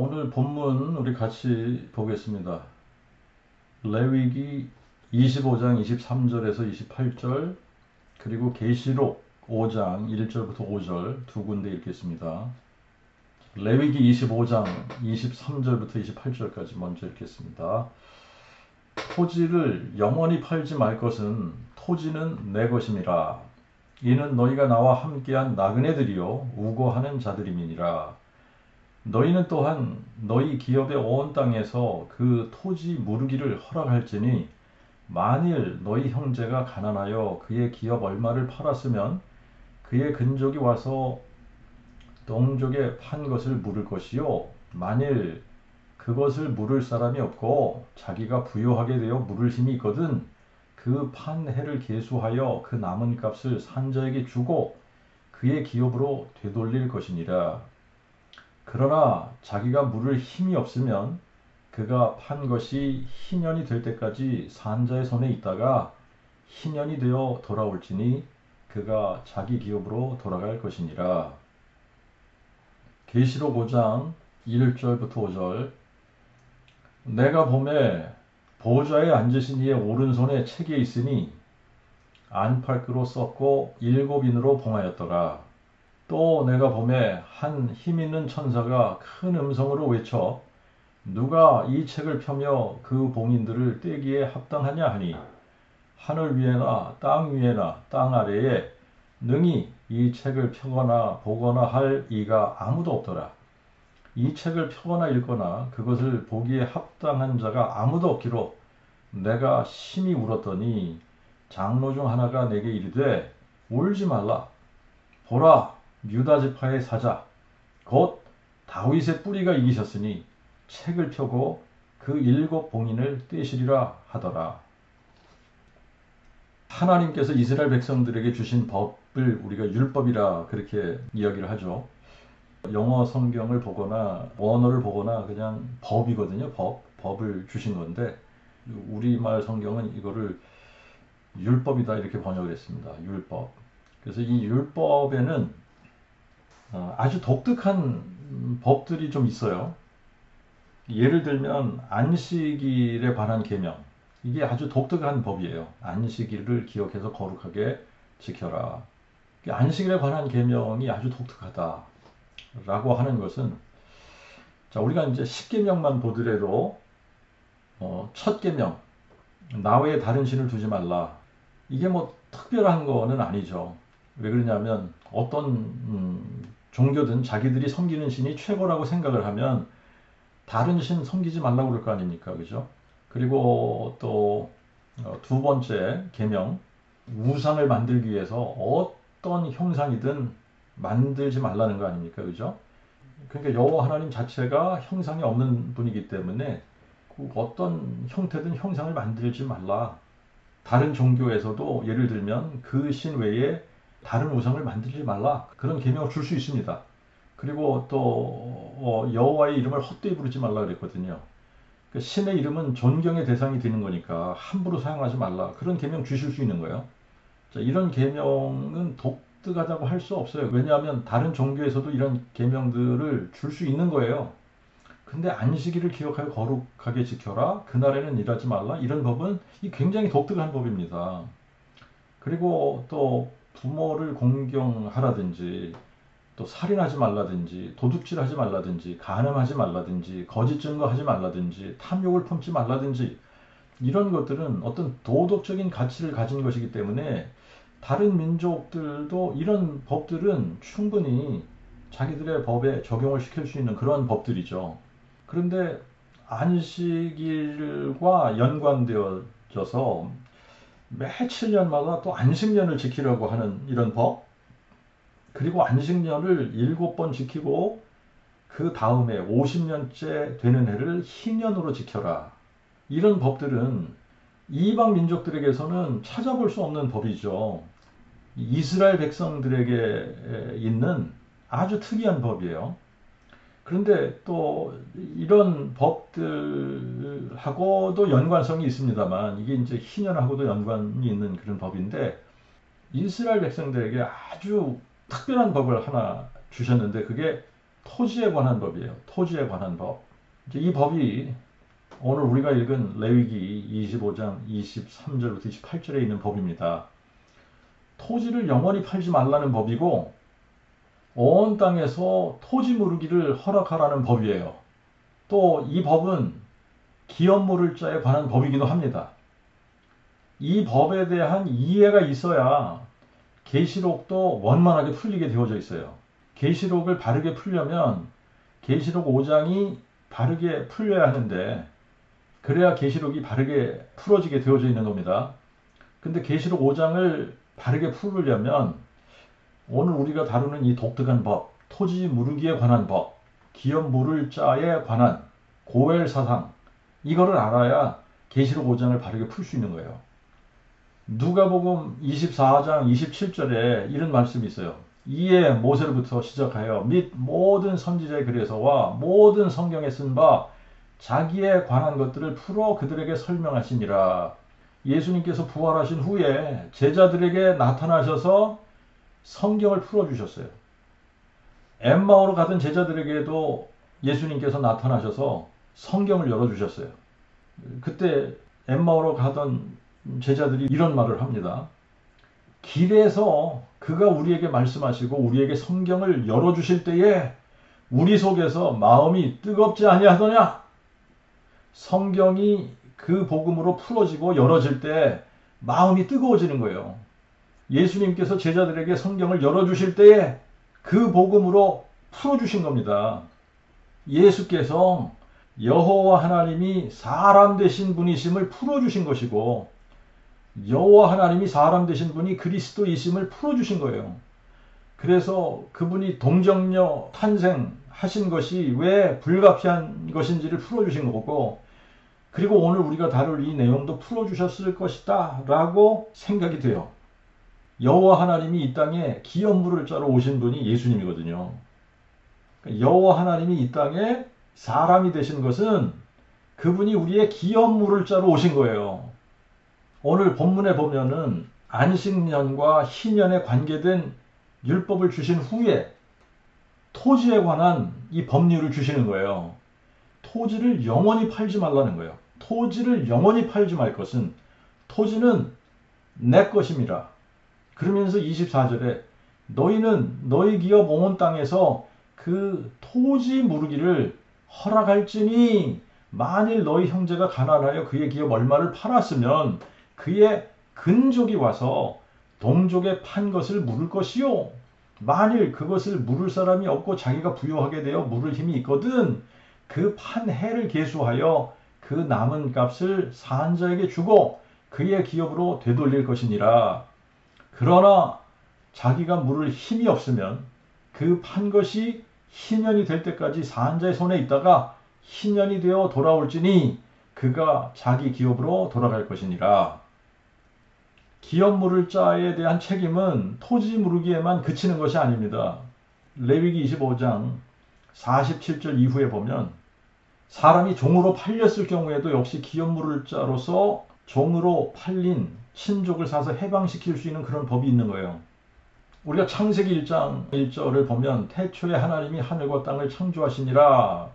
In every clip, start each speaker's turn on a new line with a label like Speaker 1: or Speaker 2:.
Speaker 1: 오늘 본문 우리 같이 보겠습니다. 레위기 25장 23절에서 28절, 그리고 계시록 5장 1절부터 5절 두 군데 읽겠습니다. 레위기 25장 23절부터 28절까지 먼저 읽겠습니다. 토지를 영원히 팔지 말 것은 토지는 내 것임이라. 이는 너희가 나와 함께한 나그네들이요 우고하는 자들임이니라. 너희는 또한 너희 기업의 온 땅에서 그 토지 무르기를 허락할지니 만일 너희 형제가 가난하여 그의 기업 얼마를 팔았으면 그의 근족이 와서 동족에 판 것을 물을 것이요 만일 그것을 물을 사람이 없고 자기가 부유하게 되어 물을 힘이 있거든 그 판 해를 계수하여 그 남은 값을 산자에게 주고 그의 기업으로 되돌릴 것이니라. 그러나 자기가 물을 힘이 없으면 그가 판 것이 희년이 될 때까지 산자의 손에 있다가 희년이 되어 돌아올지니 그가 자기 기업으로 돌아갈 것이니라. 계시록 5장 1절부터 5절. 내가 보매 보좌에 앉으신 이의 오른손에 책이 있으니 안팎으로 썼고 7인으로 봉하였더라. 또 내가 보매 한 힘있는 천사가 큰 음성으로 외쳐 누가 이 책을 펴며 그 봉인들을 떼기에 합당하냐 하니 하늘 위에나 땅 위에나 땅 아래에 능히 이 책을 펴거나 보거나 할 이가 아무도 없더라. 이 책을 펴거나 읽거나 그것을 보기에 합당한 자가 아무도 없기로 내가 심히 울었더니 장로 중 하나가 내게 이르되 울지 말라. 보라, 유다 지파의 사자 곧 다윗의 뿌리가 이기셨으니 책을 펴고 그 7봉인을 떼시리라 하더라. 하나님께서 이스라엘 백성들에게 주신 법을 우리가 율법이라 그렇게 이야기를 하죠. 영어 성경을 보거나 원어를 보거나 그냥 법이거든요. 법을 주신 건데 우리말 성경은 이거를 율법이다 이렇게 번역을 했습니다. 율법. 그래서 이 율법에는 아주 독특한 법들이 좀 있어요. 예를 들면 안식일에 관한 계명. 이게 아주 독특한 법이에요. 안식일을 기억해서 거룩하게 지켜라. 안식일에 관한 계명이 아주 독특하다라고 하는 것은 자, 우리가 이제 10계명만 보더라도 첫 계명 나 외에 다른 신을 두지 말라. 이게 뭐 특별한 거는 아니죠. 왜 그러냐면 어떤 종교든 자기들이 섬기는 신이 최고라고 생각을 하면 다른 신 섬기지 말라고 그럴 거 아닙니까? 그죠? 그리고 또 두 번째 계명 우상을 만들기 위해서 어떤 형상이든 만들지 말라는 거 아닙니까? 그죠? 그러니까 여호와 하나님 자체가 형상이 없는 분이기 때문에 어떤 형태든 형상을 만들지 말라. 다른 종교에서도 예를 들면 그 신 외에 다른 우상을 만들지 말라. 그런 계명을 줄 수 있습니다. 그리고 또 여호와의 이름을 헛되이 부르지 말라 그랬거든요. 그 신의 이름은 존경의 대상이 되는 거니까 함부로 사용하지 말라. 그런 계명 주실 수 있는 거예요. 자, 이런 계명은 독특하다고 할 수 없어요. 왜냐하면 다른 종교에서도 이런 계명들을 줄 수 있는 거예요. 근데 안식일을 기억하여 거룩하게 지켜라. 그날에는 일하지 말라. 이런 법은 굉장히 독특한 법입니다. 그리고 또 부모를 공경하라든지 또 살인하지 말라든지 도둑질하지 말라든지 간음하지 말라든지 거짓 증거하지 말라든지 탐욕을 품지 말라든지 이런 것들은 어떤 도덕적인 가치를 가진 것이기 때문에 다른 민족들도 이런 법들은 충분히 자기들의 법에 적용을 시킬 수 있는 그런 법들이죠. 그런데 안식일과 연관되어져서 매 7년마다 또 안식년을 지키려고 하는 이런 법, 그리고 안식년을 7번 지키고 그 다음에 50년째 되는 해를 희년으로 지켜라. 이런 법들은 이방 민족들에게서는 찾아볼 수 없는 법이죠. 이스라엘 백성들에게 있는 아주 특이한 법이에요. 그런데 또 이런 법들하고도 연관성이 있습니다만 이게 이제 희년하고도 연관이 있는 그런 법인데 이스라엘 백성들에게 아주 특별한 법을 하나 주셨는데 그게 토지에 관한 법이에요. 토지에 관한 법. 이제 이 법이 오늘 우리가 읽은 레위기 25장 23절부터 28절에 있는 법입니다. 토지를 영원히 팔지 말라는 법이고 온 땅에서 토지 무르기를 허락하라는 법이에요. 또 이 법은 기업 물을 자에 관한 법이기도 합니다. 이 법에 대한 이해가 있어야 계시록도 원만하게 풀리게 되어져 있어요. 계시록을 바르게 풀려면 계시록 5장이 바르게 풀려야 하는데 그래야 계시록이 바르게 풀어지게 되어져 있는 겁니다. 근데 계시록 5장을 바르게 풀으려면 오늘 우리가 다루는 이 독특한 법, 토지 무르기에 관한 법, 기업 물을 자에 관한 고엘 사상, 이거를 알아야 계시록 5장을 바르게 풀 수 있는 거예요. 누가복음 24장 27절에 이런 말씀이 있어요. 이에 모세로부터 시작하여 및 모든 선지자의 글에서와 모든 성경에 쓴 바 자기에 관한 것들을 풀어 그들에게 설명하시니라. 예수님께서 부활하신 후에 제자들에게 나타나셔서 성경을 풀어주셨어요. 엠마오로 가던 제자들에게도 예수님께서 나타나셔서 성경을 열어주셨어요. 그때 엠마오로 가던 제자들이 이런 말을 합니다. 길에서 그가 우리에게 말씀하시고 우리에게 성경을 열어주실 때에 우리 속에서 마음이 뜨겁지 아니하더냐? 성경이 그 복음으로 풀어지고 열어질 때 마음이 뜨거워지는 거예요. 예수님께서 제자들에게 성경을 열어주실 때에 그 복음으로 풀어주신 겁니다. 예수께서 여호와 하나님이 사람 되신 분이심을 풀어주신 것이고 여호와 하나님이 사람 되신 분이 그리스도이심을 풀어주신 거예요. 그래서 그분이 동정녀 탄생하신 것이 왜 불가피한 것인지를 풀어주신 거고 그리고 오늘 우리가 다룰 이 내용도 풀어주셨을 것이다 라고 생각이 돼요. 여호와 하나님이 이 땅에 기업 물을 자로 오신 분이 예수님이거든요. 여호와 하나님이 이 땅에 사람이 되신 것은 그분이 우리의 기업 물을 자로 오신 거예요. 오늘 본문에 보면은 안식년과 희년에 관계된 율법을 주신 후에 토지에 관한 이 법률을 주시는 거예요. 토지를 영원히 팔지 말라는 거예요. 토지를 영원히 팔지 말 것은 토지는 내 것임이라. 그러면서 24절에 너희는 너희 기업 온 땅에서 그 토지 무르기를 허락할지니 만일 너희 형제가 가난하여 그의 기업 얼마를 팔았으면 그의 근족이 와서 동족에 판 것을 물을 것이요. 만일 그것을 물을 사람이 없고 자기가 부유하게 되어 물을 힘이 있거든 그 판 해를 계수하여 그 남은 값을 산 자에게 주고 그의 기업으로 되돌릴 것이니라. 그러나 자기가 물을 힘이 없으면 그 판 것이 희년이 될 때까지 산 자의 손에 있다가 희년이 되어 돌아올지니 그가 자기 기업으로 돌아갈 것이니라. 기업 물을 자에 대한 책임은 토지 무르기에만 그치는 것이 아닙니다. 레위기 25장 47절 이후에 보면 사람이 종으로 팔렸을 경우에도 역시 기업 물을 자로서 종으로 팔린 친족을 사서 해방시킬 수 있는 그런 법이 있는 거예요. 우리가 창세기 1장 1절을 보면 태초에 하나님이 하늘과 땅을 창조하시니라.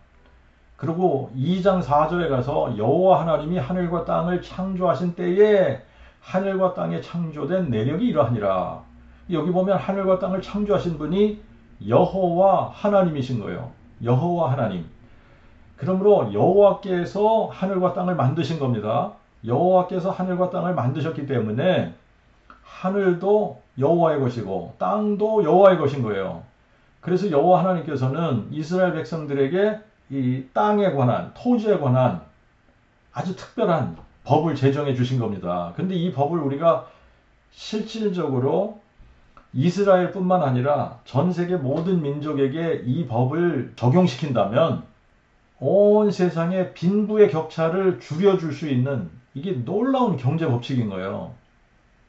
Speaker 1: 그리고 2장 4절에 가서 여호와 하나님이 하늘과 땅을 창조하신 때에 하늘과 땅에 창조된 내력이 이러하니라. 여기 보면 하늘과 땅을 창조하신 분이 여호와 하나님이신 거예요. 여호와 하나님. 그러므로 여호와께서 하늘과 땅을 만드신 겁니다. 여호와께서 하늘과 땅을 만드셨기 때문에 하늘도 여호와의 것이고 땅도 여호와의 것인 거예요. 그래서 여호와 하나님께서는 이스라엘 백성들에게 이 땅에 관한, 토지에 관한 아주 특별한 법을 제정해 주신 겁니다. 근데 이 법을 우리가 실질적으로 이스라엘뿐만 아니라 전 세계 모든 민족에게 이 법을 적용시킨다면 온 세상의 빈부의 격차를 줄여줄 수 있는 이게 놀라운 경제 법칙인 거예요.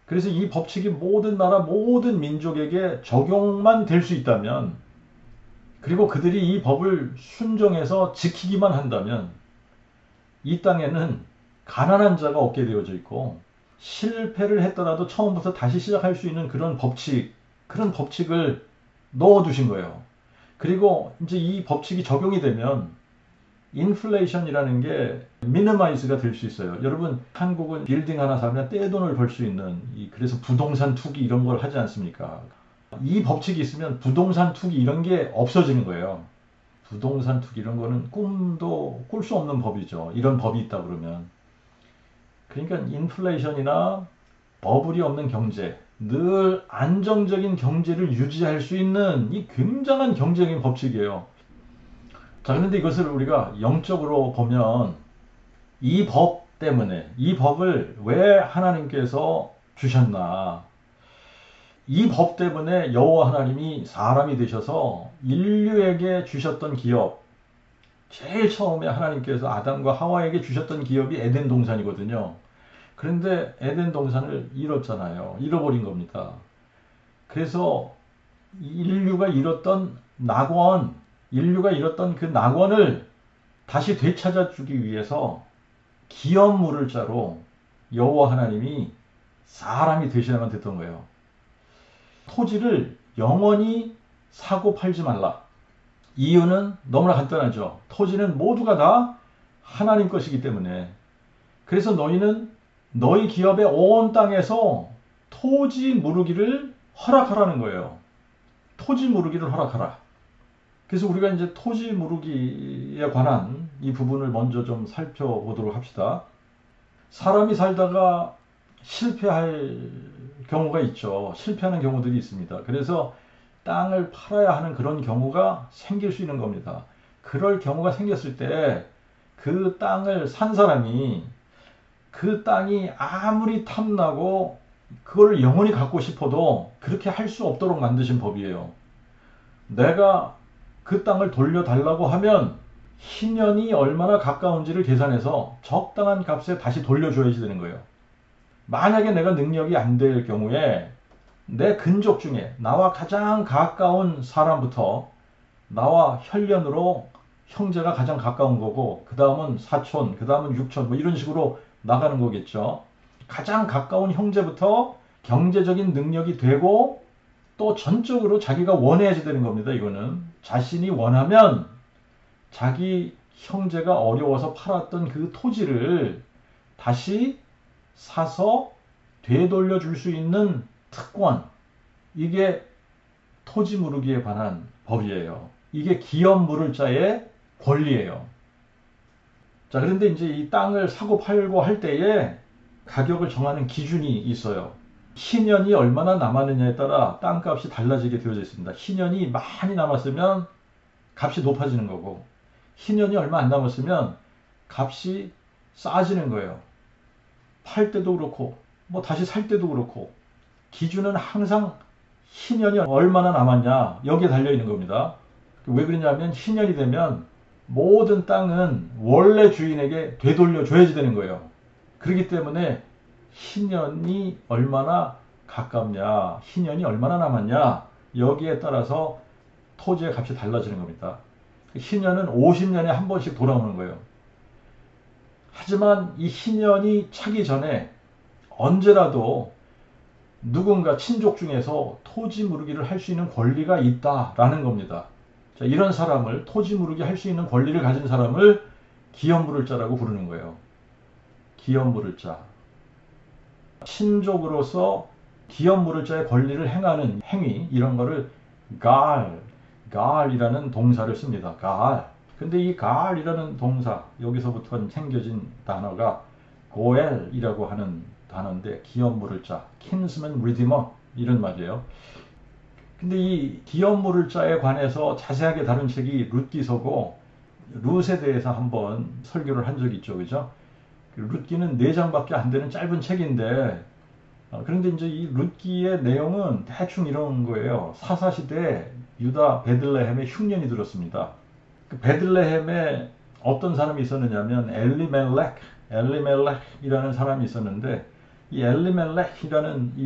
Speaker 1: 그래서 이 법칙이 모든 나라 모든 민족에게 적용만 될 수 있다면 그리고 그들이 이 법을 순종해서 지키기만 한다면 이 땅에는 가난한 자가 없게 되어져 있고 실패를 했더라도 처음부터 다시 시작할 수 있는 그런 법칙을 넣어두신 거예요. 그리고 이제 이 법칙이 적용이 되면 인플레이션이라는 게 미니마이즈가 될 수 있어요. 여러분, 한국은 빌딩 하나 사면 떼돈을 벌 수 있는 그래서 부동산 투기 이런 걸 하지 않습니까? 이 법칙이 있으면 부동산 투기 이런 게 없어지는 거예요. 부동산 투기 이런 거는 꿈도 꿀 수 없는 법이죠. 이런 법이 있다 그러면. 그러니까 인플레이션이나 버블이 없는 경제, 늘 안정적인 경제를 유지할 수 있는 이 굉장한 경제적인 법칙이에요. 자, 그런데 이것을 우리가 영적으로 보면 이 법 때문에, 이 법을 왜 하나님께서 주셨나? 이 법 때문에 여호와 하나님이 사람이 되셔서 인류에게 주셨던 기업, 제일 처음에 하나님께서 아담과 하와에게 주셨던 기업이 에덴 동산이거든요. 그런데 에덴 동산을 잃었잖아요. 잃어버린 겁니다. 그래서 인류가 잃었던 낙원, 인류가 잃었던 그 낙원을 다시 되찾아 주기 위해서 기업 물을 자로 여호와 하나님이 사람이 되셔야만 됐던 거예요. 토지를 영원히 사고 팔지 말라. 이유는 너무나 간단하죠. 토지는 모두가 다 하나님 것이기 때문에. 그래서 너희는 너희 기업의 온 땅에서 토지 무르기를 허락하라는 거예요. 토지 무르기를 허락하라. 그래서 우리가 이제 토지 무르기에 관한 이 부분을 먼저 좀 살펴보도록 합시다. 사람이 살다가 실패할 경우가 있죠. 실패하는 경우들이 있습니다. 그래서 땅을 팔아야 하는 그런 경우가 생길 수 있는 겁니다. 그럴 경우가 생겼을 때 그 땅을 산 사람이 그 땅이 아무리 탐나고 그걸 영원히 갖고 싶어도 그렇게 할 수 없도록 만드신 법이에요. 내가 그 땅을 돌려달라고 하면 희년이 얼마나 가까운지를 계산해서 적당한 값에 다시 돌려줘야지 되는 거예요. 만약에 내가 능력이 안 될 경우에 내 근족 중에 나와 가장 가까운 사람부터 나와 혈연으로 형제가 가장 가까운 거고 그 다음은 사촌, 그 다음은 육촌 뭐 이런 식으로 나가는 거겠죠. 가장 가까운 형제부터 경제적인 능력이 되고 또 전적으로 자기가 원해야지 되는 겁니다. 이거는 자신이 원하면 자기 형제가 어려워서 팔았던 그 토지를 다시 사서 되돌려 줄 수 있는 특권, 이게 토지 무르기에 관한 법이에요. 이게 기업 물을 자의 권리예요. 자, 그런데 이제 이 땅을 사고 팔고 할 때에 가격을 정하는 기준이 있어요. 희년이 얼마나 남았느냐에 따라 땅값이 달라지게 되어져 있습니다. 희년이 많이 남았으면 값이 높아지는 거고 희년이 얼마 안 남았으면 값이 싸지는 거예요. 팔 때도 그렇고 뭐 다시 살 때도 그렇고 기준은 항상 희년이 얼마나 남았냐 여기에 달려 있는 겁니다. 왜 그러냐면 희년이 되면 모든 땅은 원래 주인에게 되돌려 줘야지 되는 거예요. 그렇기 때문에 희년이 얼마나 가깝냐, 희년이 얼마나 남았냐 여기에 따라서 토지의 값이 달라지는 겁니다. 희년은 50년에 한 번씩 돌아오는 거예요. 하지만 이 희년이 차기 전에 언제라도 누군가 친족 중에서 토지 무르기를 할 수 있는 권리가 있다라는 겁니다. 자, 이런 사람을 토지 무르기 할 수 있는 권리를 가진 사람을 기업 물을 자라고 부르는 거예요. 기업 물을 자. 친족으로서 기업 물을 자의 권리를 행하는 행위 이런 거를 갈이라는 동사를 씁니다. 갈. 근데 이 갈이라는 동사 여기서부터 생겨진 단어가 고엘이라고 하는 단어인데 기업 물을 자, kinsman redeemer 이런 말이에요. 근데 이 기업 물을 자에 관해서 자세하게 다룬 책이 룻기서고 룻에 대해서 한번 설교를 한 적이 있죠, 그죠? 룻기는 4장밖에 안 되는 짧은 책인데 그런데 이제 이 룻기의 내용은 대충 이런 거예요. 사사시대에 유다 베들레헴에 흉년이 들었습니다. 그 베들레헴에 어떤 사람이 있었느냐면 엘리멜렉이라는 사람이 있었는데 이 엘리멜렉이라는 이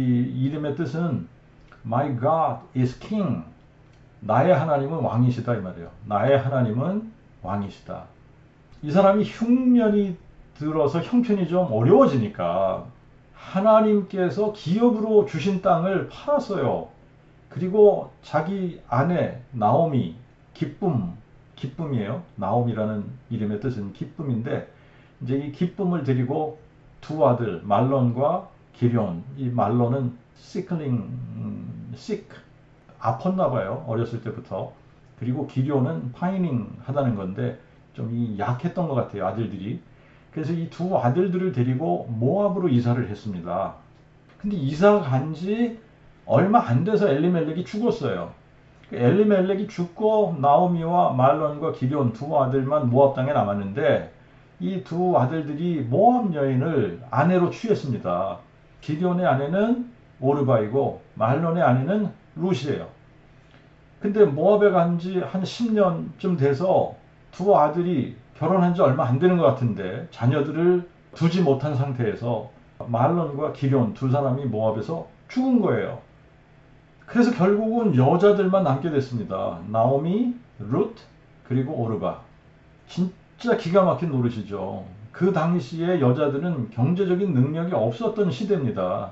Speaker 1: 이름의 뜻은 My God is King. 나의 하나님은 왕이시다 이 말이에요. 나의 하나님은 왕이시다. 이 사람이 흉년이 들어서 형편이 좀 어려워지니까 하나님께서 기업으로 주신 땅을 팔았어요. 그리고 자기 아내 나오미 기쁨이에요. 나옴이라는 이름의 뜻은 기쁨인데, 이제 이 기쁨을 드리고 두 아들 말론과 기럨, 이 말론은 sick 아팠나 봐요. 어렸을 때부터. 그리고 기럨은 파이닝 하다는 건데 좀 이 약했던 것 같아요. 아들들이. 그래서 이 두 아들들을 데리고 모압으로 이사를 했습니다. 근데 이사 간 지 얼마 안 돼서 엘리멜렉이 죽었어요. 엘리멜렉이 죽고 나오미와 말론과 기럨 두 아들만 모압 땅에 남았는데 이 두 아들들이 모압 여인을 아내로 취했습니다. 기럨의 아내는 오르바이고 말론의 아내는 룻이에요. 근데 모압에 간 지 한 10년쯤 돼서 두 아들이 결혼한 지 얼마 안 되는 것 같은데 자녀들을 두지 못한 상태에서 말론과 기럨 두 사람이 모압에서 죽은 거예요. 그래서 결국은 여자들만 남게 됐습니다. 나오미, 룻, 그리고 오르바. 진짜 기가 막힌 노릇이죠. 그 당시에 여자들은 경제적인 능력이 없었던 시대입니다.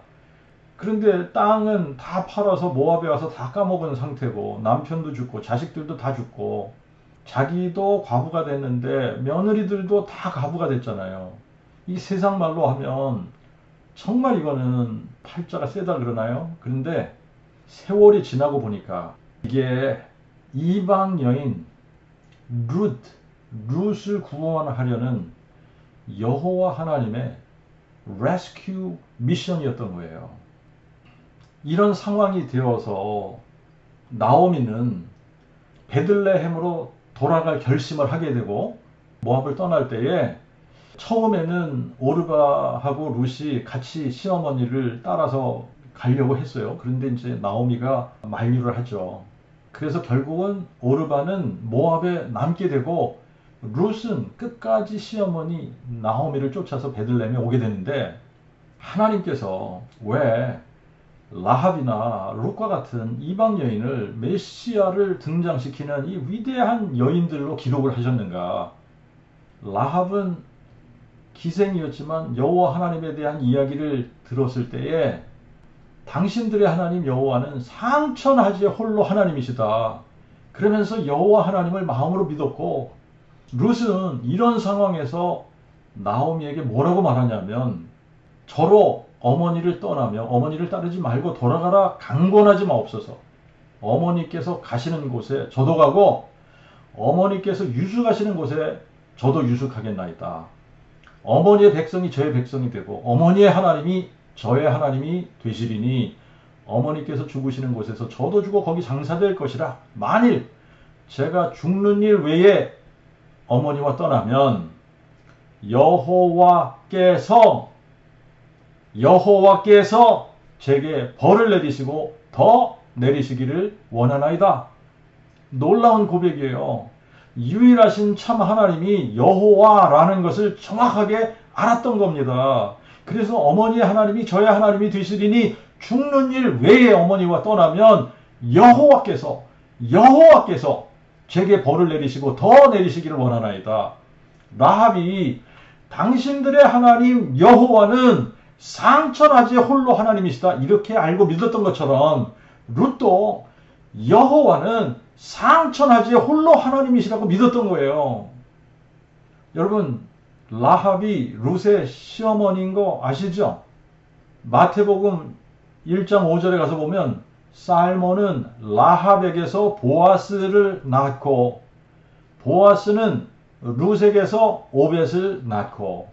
Speaker 1: 그런데 땅은 다 팔아서 모압에 와서 다 까먹은 상태고 남편도 죽고 자식들도 다 죽고 자기도 과부가 됐는데 며느리들도 다 과부가 됐잖아요. 이 세상 말로 하면 정말 이거는 팔자가 세다 그러나요? 그런데 세월이 지나고 보니까 이게 이방 여인 룻을 구원하려는 여호와 하나님의 레스큐 미션이었던 거예요. 이런 상황이 되어서 나오미는 베들레헴으로 돌아갈 결심을 하게 되고 모압을 떠날 때에 처음에는 오르바하고 룻이 같이 시어머니를 따라서 가려고 했어요. 그런데 이제 나오미가 만류를 하죠. 그래서 결국은 오르바는 모압에 남게 되고 룻은 끝까지 시어머니 나오미를 쫓아서 베들레헴에 오게 되는데 하나님께서 왜 라합이나 룻과 같은 이방 여인을 메시아를 등장시키는 이 위대한 여인들로 기록을 하셨는가? 라합은 기생이었지만 여호와 하나님에 대한 이야기를 들었을 때에 당신들의 하나님 여호와는 상천하지의 홀로 하나님이시다. 그러면서 여호와 하나님을 마음으로 믿었고 룻은 이런 상황에서 나오미에게 뭐라고 말하냐면 저로 어머니를 떠나며 어머니를 따르지 말고 돌아가라 강권하지 마옵소서. 어머니께서 가시는 곳에 저도 가고 어머니께서 유숙하시는 곳에 저도 유숙하겠나이다. 어머니의 백성이 저의 백성이 되고 어머니의 하나님이 저의 하나님이 되시리니 어머니께서 죽으시는 곳에서 저도 죽어 거기 장사될 것이라. 만일 제가 죽는 일 외에 어머니와 떠나면 여호와께서 제게 벌을 내리시고 더 내리시기를 원하나이다. 놀라운 고백이에요. 유일하신 참 하나님이 여호와라는 것을 정확하게 알았던 겁니다. 그래서 어머니의 하나님이 저의 하나님이 되시리니 죽는 일 외에 어머니와 떠나면 여호와께서 제게 벌을 내리시고 더 내리시기를 원하나이다. 라합이 당신들의 하나님 여호와는 상천하지의 홀로 하나님이시다 이렇게 알고 믿었던 것처럼 룻도 여호와는 상천하지의 홀로 하나님이시라고 믿었던 거예요. 여러분 라합이 룻의 시어머니인 거 아시죠? 마태복음 1장 5절에 가서 보면 살몬은 라합에게서 보아스를 낳고 보아스는 룻에게서 오벳을 낳고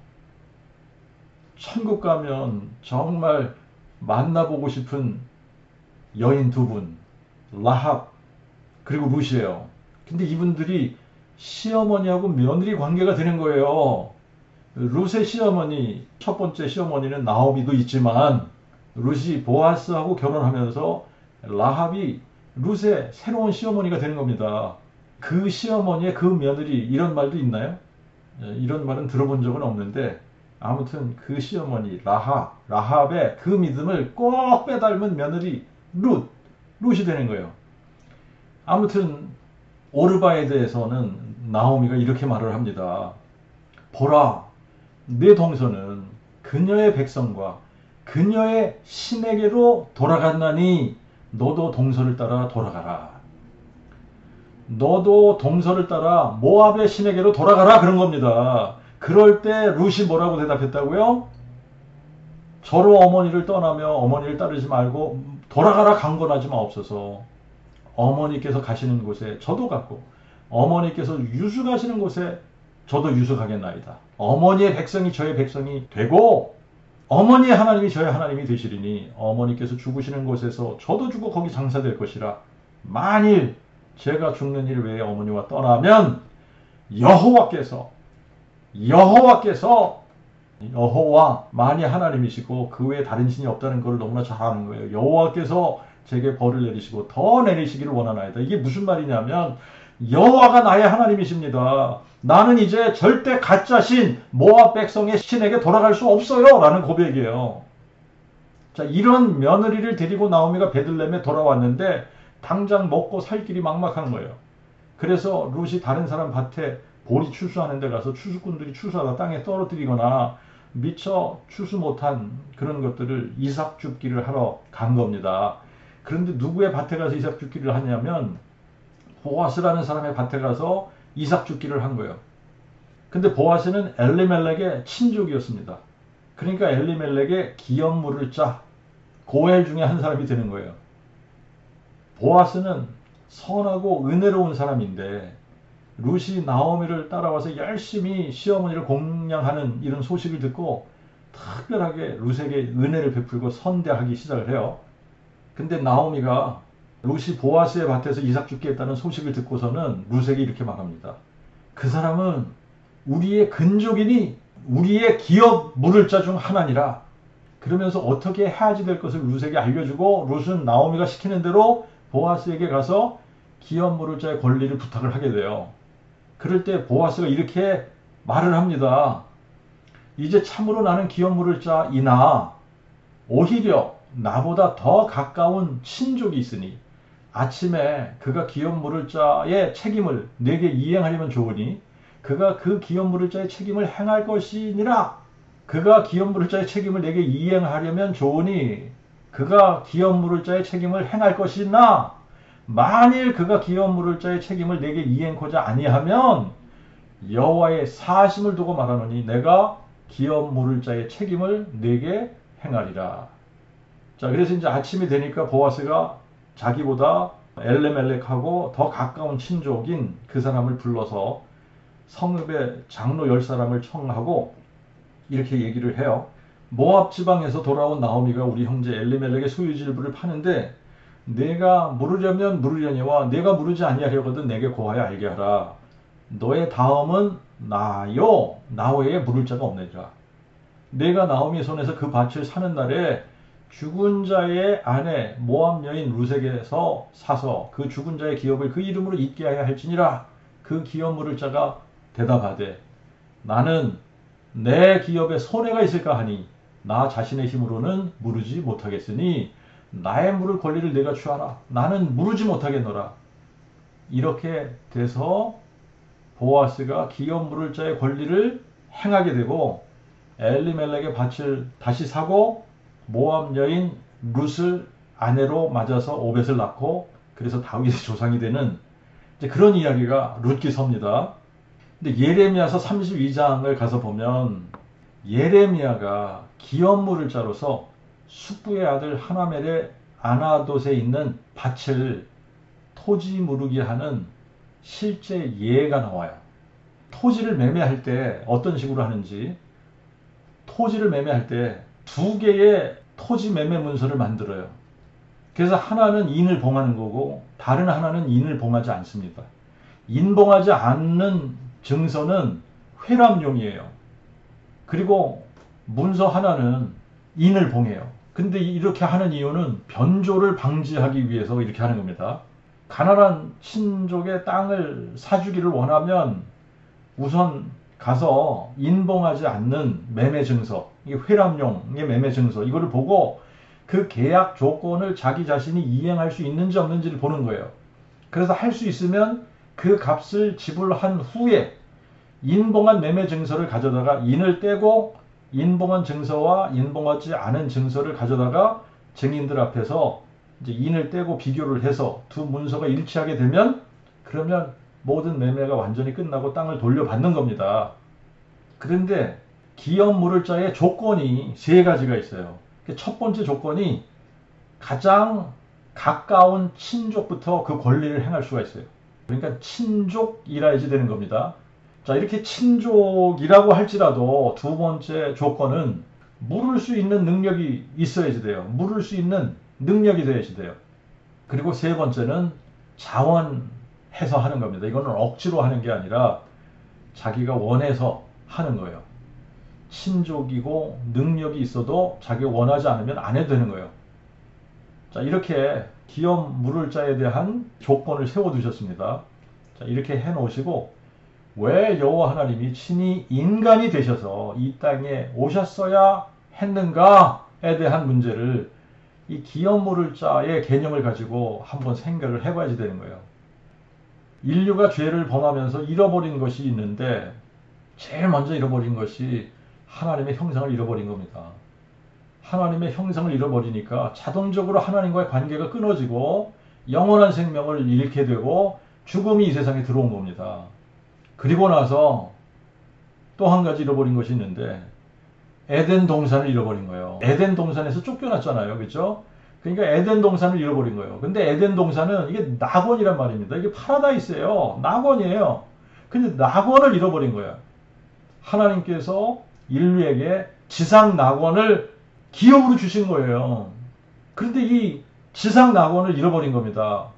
Speaker 1: 천국 가면 정말 만나보고 싶은 여인 두 분 라합 그리고 룻이에요. 근데 이분들이 시어머니하고 며느리 관계가 되는 거예요. 룻의 시어머니 첫 번째 시어머니는 나오미도 있지만 룻이 보아스하고 결혼하면서 라합이 룻의 새로운 시어머니가 되는 겁니다. 그 시어머니의 그 며느리 이런 말도 있나요? 이런 말은 들어본 적은 없는데 아무튼 그 시어머니 라합의 그 믿음을 꼭 빼닮은 며느리 룻이 되는 거예요. 아무튼 오르바에 대해서는 나오미가 이렇게 말을 합니다. 보라, 내 동서는 그녀의 백성과 그녀의 신에게로 돌아갔나니 너도 동서를 따라 돌아가라. 너도 동서를 따라 모압의 신에게로 돌아가라 그런 겁니다. 그럴 때 룻이 뭐라고 대답했다고요? 저로 어머니를 떠나며 어머니를 따르지 말고 돌아가라 강권하지 마옵소서. 어머니께서 가시는 곳에 저도 갔고 어머니께서 유숙하시는 곳에 저도 유숙하겠나이다. 어머니의 백성이 저의 백성이 되고 어머니의 하나님이 저의 하나님이 되시리니 어머니께서 죽으시는 곳에서 저도 죽고 거기 장사될 것이라. 만일 제가 죽는 일 외에 어머니와 떠나면 여호와께서 여호와만이 하나님이시고 그 외에 다른 신이 없다는 걸 너무나 잘 아는 거예요. 여호와께서 제게 벌을 내리시고 더 내리시기를 원하나이다. 이게 무슨 말이냐면 여호와가 나의 하나님이십니다. 나는 이제 절대 가짜 신 모압 백성의 신에게 돌아갈 수 없어요 라는 고백이에요. 자, 이런 며느리를 데리고 나오미가 베들레헴에 돌아왔는데 당장 먹고 살 길이 막막한 거예요. 그래서 룻이 다른 사람 밭에 보리 추수하는 데 가서 추수꾼들이 추수하다 땅에 떨어뜨리거나 미처 추수 못한 그런 것들을 이삭 줍기를 하러 간 겁니다. 그런데 누구의 밭에 가서 이삭 줍기를 하냐면 보아스라는 사람의 밭에 가서 이삭 줍기를 한 거예요. 근데 보아스는 엘리멜렉의 친족이었습니다. 그러니까 엘리멜렉의 기업물을 짜 고엘 중에 한 사람이 되는 거예요. 보아스는 선하고 은혜로운 사람인데 룻이 나오미를 따라와서 열심히 시어머니를 공양하는 이런 소식을 듣고 특별하게 룻에게 은혜를 베풀고 선대하기 시작을 해요. 근데 나오미가 룻이 보아스의 밭에서 이삭 줍게 했다는 소식을 듣고서는 룻에게 이렇게 말합니다. 그 사람은 우리의 근족이니 우리의 기업 물을 자 중 하나니라. 그러면서 어떻게 해야지 될 것을 룻에게 알려주고 룻은 나오미가 시키는 대로 보아스에게 가서 기업 물을 자의 권리를 부탁을 하게 돼요. 그럴 때 보아스가 이렇게 말을 합니다. 이제 참으로 나는 기업 물을 자이나 오히려 나보다 더 가까운 친족이 있으니 아침에 그가 기업 물을 자의 책임을 내게 이행하려면 좋으니 그가 그 기업 물을 자의 책임을 행할 것이니라. 그가 기업 물을 자의 책임을 내게 이행하려면 좋으니 그가 기업 물을 자의 책임을 행할 것이나 만일 그가 기업 물을 자의 책임을 내게 이행코자 아니하면 여호와의 사심을 두고 말하노니 내가 기업 물을 자의 책임을 내게 행하리라. 자, 그래서 이제 아침이 되니까 보아스가 자기보다 엘레멜렉하고 더 가까운 친족인 그 사람을 불러서 성읍의 장로 10사람을 청하고 이렇게 얘기를 해요. 모압 지방에서 돌아온 나오미가 우리 형제 엘리멜렉의 소유질부를 파는데 내가 물으려면 물으려니와 내가 물으지 아니하려거든 내게 고하여 알게 하라. 너의 다음은 나요. 나 외에 물을 자가 없느니라. 내가 나오미 손에서 그 밭을 사는 날에 죽은 자의 아내 모압 여인 룻에게서 사서 그 죽은 자의 기업을 그 이름으로 잊게 하여 할지니라. 그 기업 물을 자가 대답하되 나는 내 기업에 손해가 있을까 하니 나 자신의 힘으로는 물으지 못하겠으니 나의 물을 권리를 내가 취하라. 나는 물으지 못하겠노라. 이렇게 돼서 보아스가 기업 물을 자의 권리를 행하게 되고 엘리멜렉의 밭을 다시 사고 모압 여인 룻을 아내로 맞아서 오벳을 낳고 그래서 다윗의 조상이 되는 이제 그런 이야기가 룻기서입니다. 근데 예레미야서 32장을 가서 보면 예레미야가 기업 물을 자로서 숙부의 아들 하나멜의 아나돗에 있는 밭을 토지 무르기 하는 실제 예가 나와요. 토지를 매매할 때 어떤 식으로 하는지, 토지를 매매할 때 두 개의 토지 매매 문서를 만들어요. 그래서 하나는 인을 봉하는 거고 다른 하나는 인을 봉하지 않습니다. 인봉하지 않는 증서는 회람용이에요. 그리고 문서 하나는 인을 봉해요. 근데 이렇게 하는 이유는 변조를 방지하기 위해서 이렇게 하는 겁니다. 가난한 친족의 땅을 사주기를 원하면 우선 가서 인봉하지 않는 매매 증서, 이게 회람용의 매매 증서, 이거를 보고 그 계약 조건을 자기 자신이 이행할 수 있는지 없는지를 보는 거예요. 그래서 할 수 있으면 그 값을 지불한 후에 인봉한 매매 증서를 가져다가 인을 떼고 인봉한 증서와 인봉하지 않은 증서를 가져다가 증인들 앞에서 이제 인을 떼고 비교를 해서 두 문서가 일치하게 되면 그러면 모든 매매가 완전히 끝나고 땅을 돌려받는 겁니다. 그런데 기업 물을 자의 조건이 세 가지가 있어요. 첫 번째 조건이 가장 가까운 친족부터 그 권리를 행할 수가 있어요. 그러니까 친족이라야지 되는 겁니다. 자, 이렇게 친족이라고 할지라도 두 번째 조건은 물을 수 있는 능력이 있어야지 돼요. 물을 수 있는 능력이 돼야지 돼요. 그리고 세 번째는 자원해서 하는 겁니다. 이거는 억지로 하는 게 아니라 자기가 원해서 하는 거예요. 친족이고 능력이 있어도 자기가 원하지 않으면 안 해도 되는 거예요. 자, 이렇게 기업 물을 자에 대한 조건을 세워두셨습니다. 자, 이렇게 해놓으시고 왜 여호와 하나님이 친히 인간이 되셔서 이 땅에 오셨어야 했는가에 대한 문제를 이 기업 물을 자의 개념을 가지고 한번 생각을 해봐야지 되는 거예요. 인류가 죄를 범하면서 잃어버린 것이 있는데 제일 먼저 잃어버린 것이 하나님의 형상을 잃어버린 겁니다. 하나님의 형상을 잃어버리니까 자동적으로 하나님과의 관계가 끊어지고 영원한 생명을 잃게 되고 죽음이 이 세상에 들어온 겁니다. 그리고 나서 또 한 가지 잃어버린 것이 있는데 에덴 동산을 잃어버린 거예요. 에덴 동산에서 쫓겨났잖아요. 그렇죠? 그러니까 에덴 동산을 잃어버린 거예요. 근데 에덴 동산은 이게 낙원이란 말입니다. 이게 파라다이스예요. 낙원이에요. 근데 낙원을 잃어버린 거예요. 하나님께서 인류에게 지상 낙원을 기업으로 주신 거예요. 그런데 이 지상 낙원을 잃어버린 겁니다.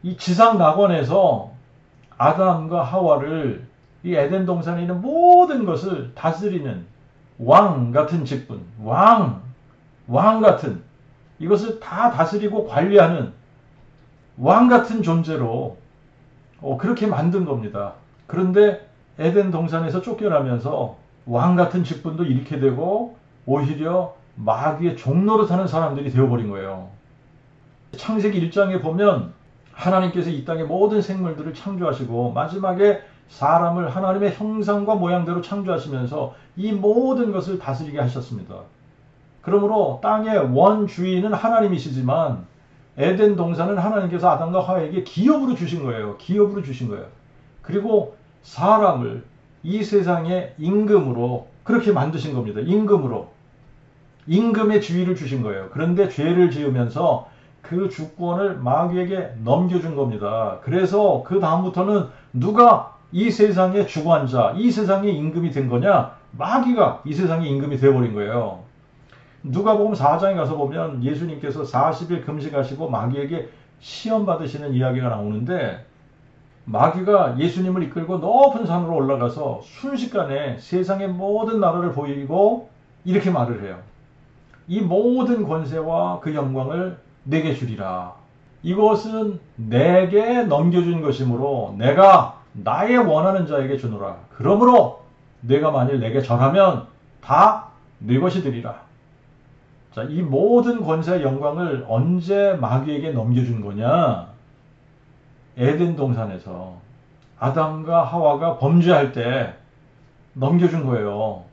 Speaker 1: 이 지상 낙원에서 아담과 하와를 이 에덴 동산에 있는 모든 것을 다스리는 왕 같은 직분, 왕 같은 이것을 다 다스리고 관리하는 왕 같은 존재로 그렇게 만든 겁니다. 그런데 에덴 동산에서 쫓겨나면서 왕 같은 직분도 잃게 되고 오히려 마귀의 종로로 사는 사람들이 되어버린 거예요. 창세기 1장에 보면 하나님께서 이 땅의 모든 생물들을 창조하시고 마지막에 사람을 하나님의 형상과 모양대로 창조하시면서 이 모든 것을 다스리게 하셨습니다. 그러므로 땅의 원주인은 하나님이시지만 에덴 동산은 하나님께서 아담과 하와에게 기업으로 주신 거예요. 기업으로 주신 거예요. 그리고 사람을 이 세상의 임금으로 그렇게 만드신 겁니다. 임금으로. 임금의 지위를 주신 거예요. 그런데 죄를 지으면서 그 주권을 마귀에게 넘겨준 겁니다. 그래서 그 다음부터는 누가 이 세상의 주관자, 이 세상의 임금이 된 거냐? 마귀가 이 세상의 임금이 되어버린 거예요. 누가복음 4장에 가서 보면 예수님께서 40일 금식하시고 마귀에게 시험 받으시는 이야기가 나오는데 마귀가 예수님을 이끌고 높은 산으로 올라가서 순식간에 세상의 모든 나라를 보이고 이렇게 말을 해요. 이 모든 권세와 그 영광을 내게 주리라. 이것은 내게 넘겨준 것이므로 내가 나의 원하는 자에게 주노라. 그러므로 내가 만일 내게 절하면 다 네 것이 되리라. 자, 이 모든 권세와 영광을 언제 마귀에게 넘겨준 거냐? 에덴 동산에서 아담과 하와가 범죄할 때 넘겨준 거예요.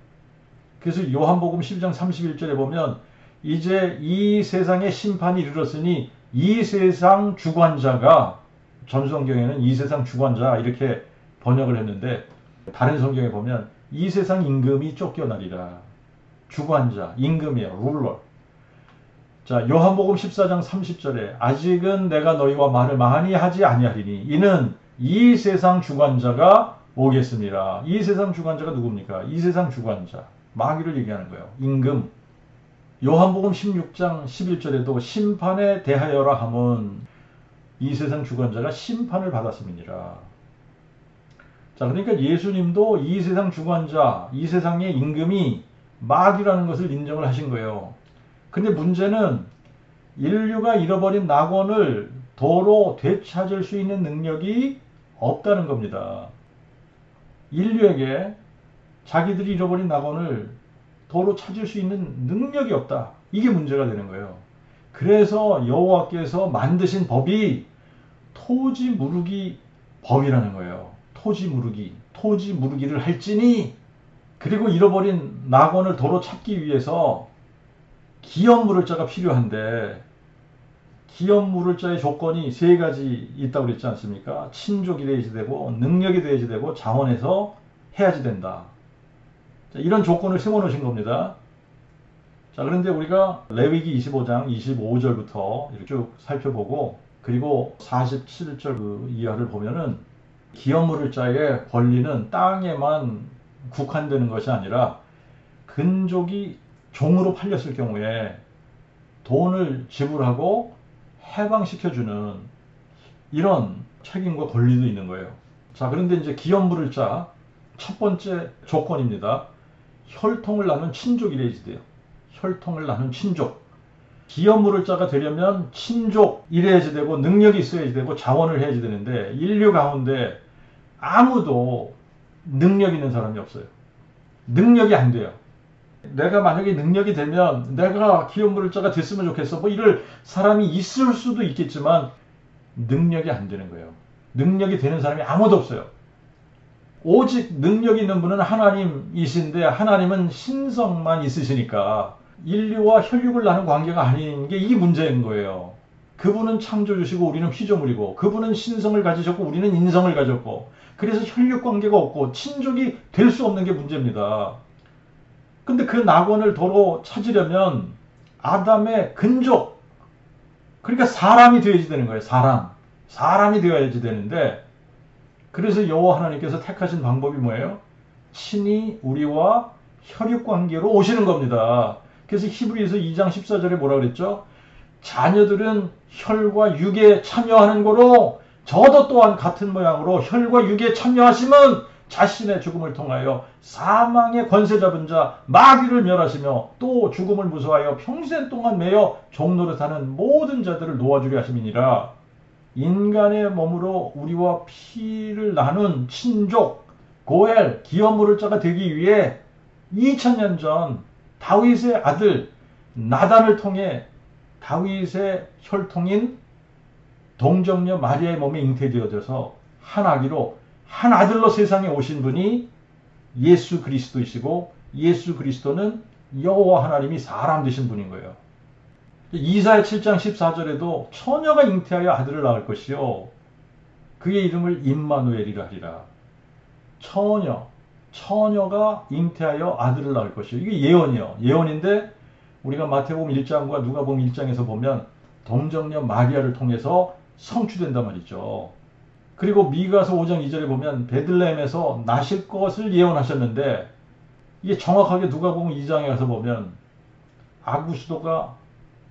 Speaker 1: 그래서 요한복음 12장 31절에 보면 이제 이 세상의 심판이 이르렀으니 이 세상 주관자가 전성경에는 이 세상 주관자 이렇게 번역을 했는데 다른 성경에 보면 이 세상 임금이 쫓겨나리라. 주관자, 임금이에요. 룰러. 자, 요한복음 14장 30절에 아직은 내가 너희와 말을 많이 하지 아니하리니 이는 이 세상 주관자가 오겠습니다. 이 세상 주관자가 누굽니까? 이 세상 주관자. 마귀를 얘기하는 거예요. 임금. 요한복음 16장 11절에도 심판에 대하여라 함은 이 세상 주관자가 심판을 받았음이니라. 자, 그러니까 예수님도 이 세상 주관자, 이 세상의 임금이 마귀라는 것을 인정을 하신 거예요. 근데 문제는 인류가 잃어버린 낙원을 도로 되찾을 수 있는 능력이 없다는 겁니다. 인류에게 자기들이 잃어버린 낙원을 도로 찾을 수 있는 능력이 없다. 이게 문제가 되는 거예요. 그래서 여호와께서 만드신 법이 토지 무르기 법이라는 거예요. 토지 무르기를 할지니 그리고 잃어버린 낙원을 도로 찾기 위해서 기업 물을 자가 필요한데 기업 물을 자의 조건이 세 가지 있다고 그랬지 않습니까? 친족이 돼야지 되고, 능력이 돼야지 되고, 자원해서 해야지 된다. 자, 이런 조건을 세워놓으신 겁니다. 자, 그런데 우리가 레위기 25장 25절부터 이렇게 쭉 살펴보고, 그리고 47절 그 이하를 보면은 기업 물을 자의 권리는 땅에만 국한되는 것이 아니라 근족이 종으로 팔렸을 경우에 돈을 지불하고 해방시켜주는 이런 책임과 권리도 있는 거예요. 자, 그런데 이제 기업 물을 자 첫 번째 조건입니다. 혈통을 나눈 친족이래야지 돼요. 혈통을 나눈 친족. 기업 물을 자가 되려면 친족 이래야지 되고 능력이 있어야지 되고 자원을 해야지 되는데 인류 가운데 아무도 능력 있는 사람이 없어요. 능력이 안 돼요. 내가 만약에 능력이 되면 내가 기업 물을 자가 됐으면 좋겠어. 뭐 이럴 사람이 있을 수도 있겠지만 능력이 안 되는 거예요. 능력이 되는 사람이 아무도 없어요. 오직 능력 있는 분은 하나님이신데 하나님은 신성만 있으시니까 인류와 혈육을 나눈 관계가 아닌 게 이게 문제인 거예요. 그분은 창조주시고 우리는 피조물이고 그분은 신성을 가지셨고 우리는 인성을 가졌고 그래서 혈육 관계가 없고 친족이 될 수 없는 게 문제입니다. 근데 그 낙원을 도로 찾으려면 아담의 근족 그러니까 사람이 되어야지 되는 거예요. 사람이 되어야지 되는데 그래서 여호와 하나님께서 택하신 방법이 뭐예요? 친히 우리와 혈육관계로 오시는 겁니다. 그래서 히브리서 2장 14절에 뭐라 그랬죠? 자녀들은 혈과 육에 참여하는 거로 저도 또한 같은 모양으로 혈과 육에 참여하시면 자신의 죽음을 통하여 사망의 권세 잡은 자 마귀를 멸하시며 또 죽음을 무서워하여 평생 동안 매여 종노릇하는 모든 자들을 놓아주려 하심이니라. 인간의 몸으로 우리와 피를 나눈 친족, 고엘, 기업 물을 자가 되기 위해 2000년 전 다윗의 아들 나단을 통해 다윗의 혈통인 동정녀 마리아의 몸에 잉태되어져서 한 아기로 한 아들로 세상에 오신 분이 예수 그리스도이시고 예수 그리스도는 여호와 하나님이 사람 되신 분인 거예요. 이사야 7장 14절에도 처녀가 잉태하여 아들을 낳을 것이요 그의 이름을 임마누엘이라 하리라. 처녀가 잉태하여 아들을 낳을 것이요 이게 예언이요. 예언인데 우리가 마태복음 1장과 누가복음 1장에서 보면 동정녀 마리아를 통해서 성취된단 말이죠. 그리고 미가서 5장 2절에 보면 베들레헴에서 나실 것을 예언하셨는데 이게 정확하게 누가복음 2장에 가서 보면 아구스도가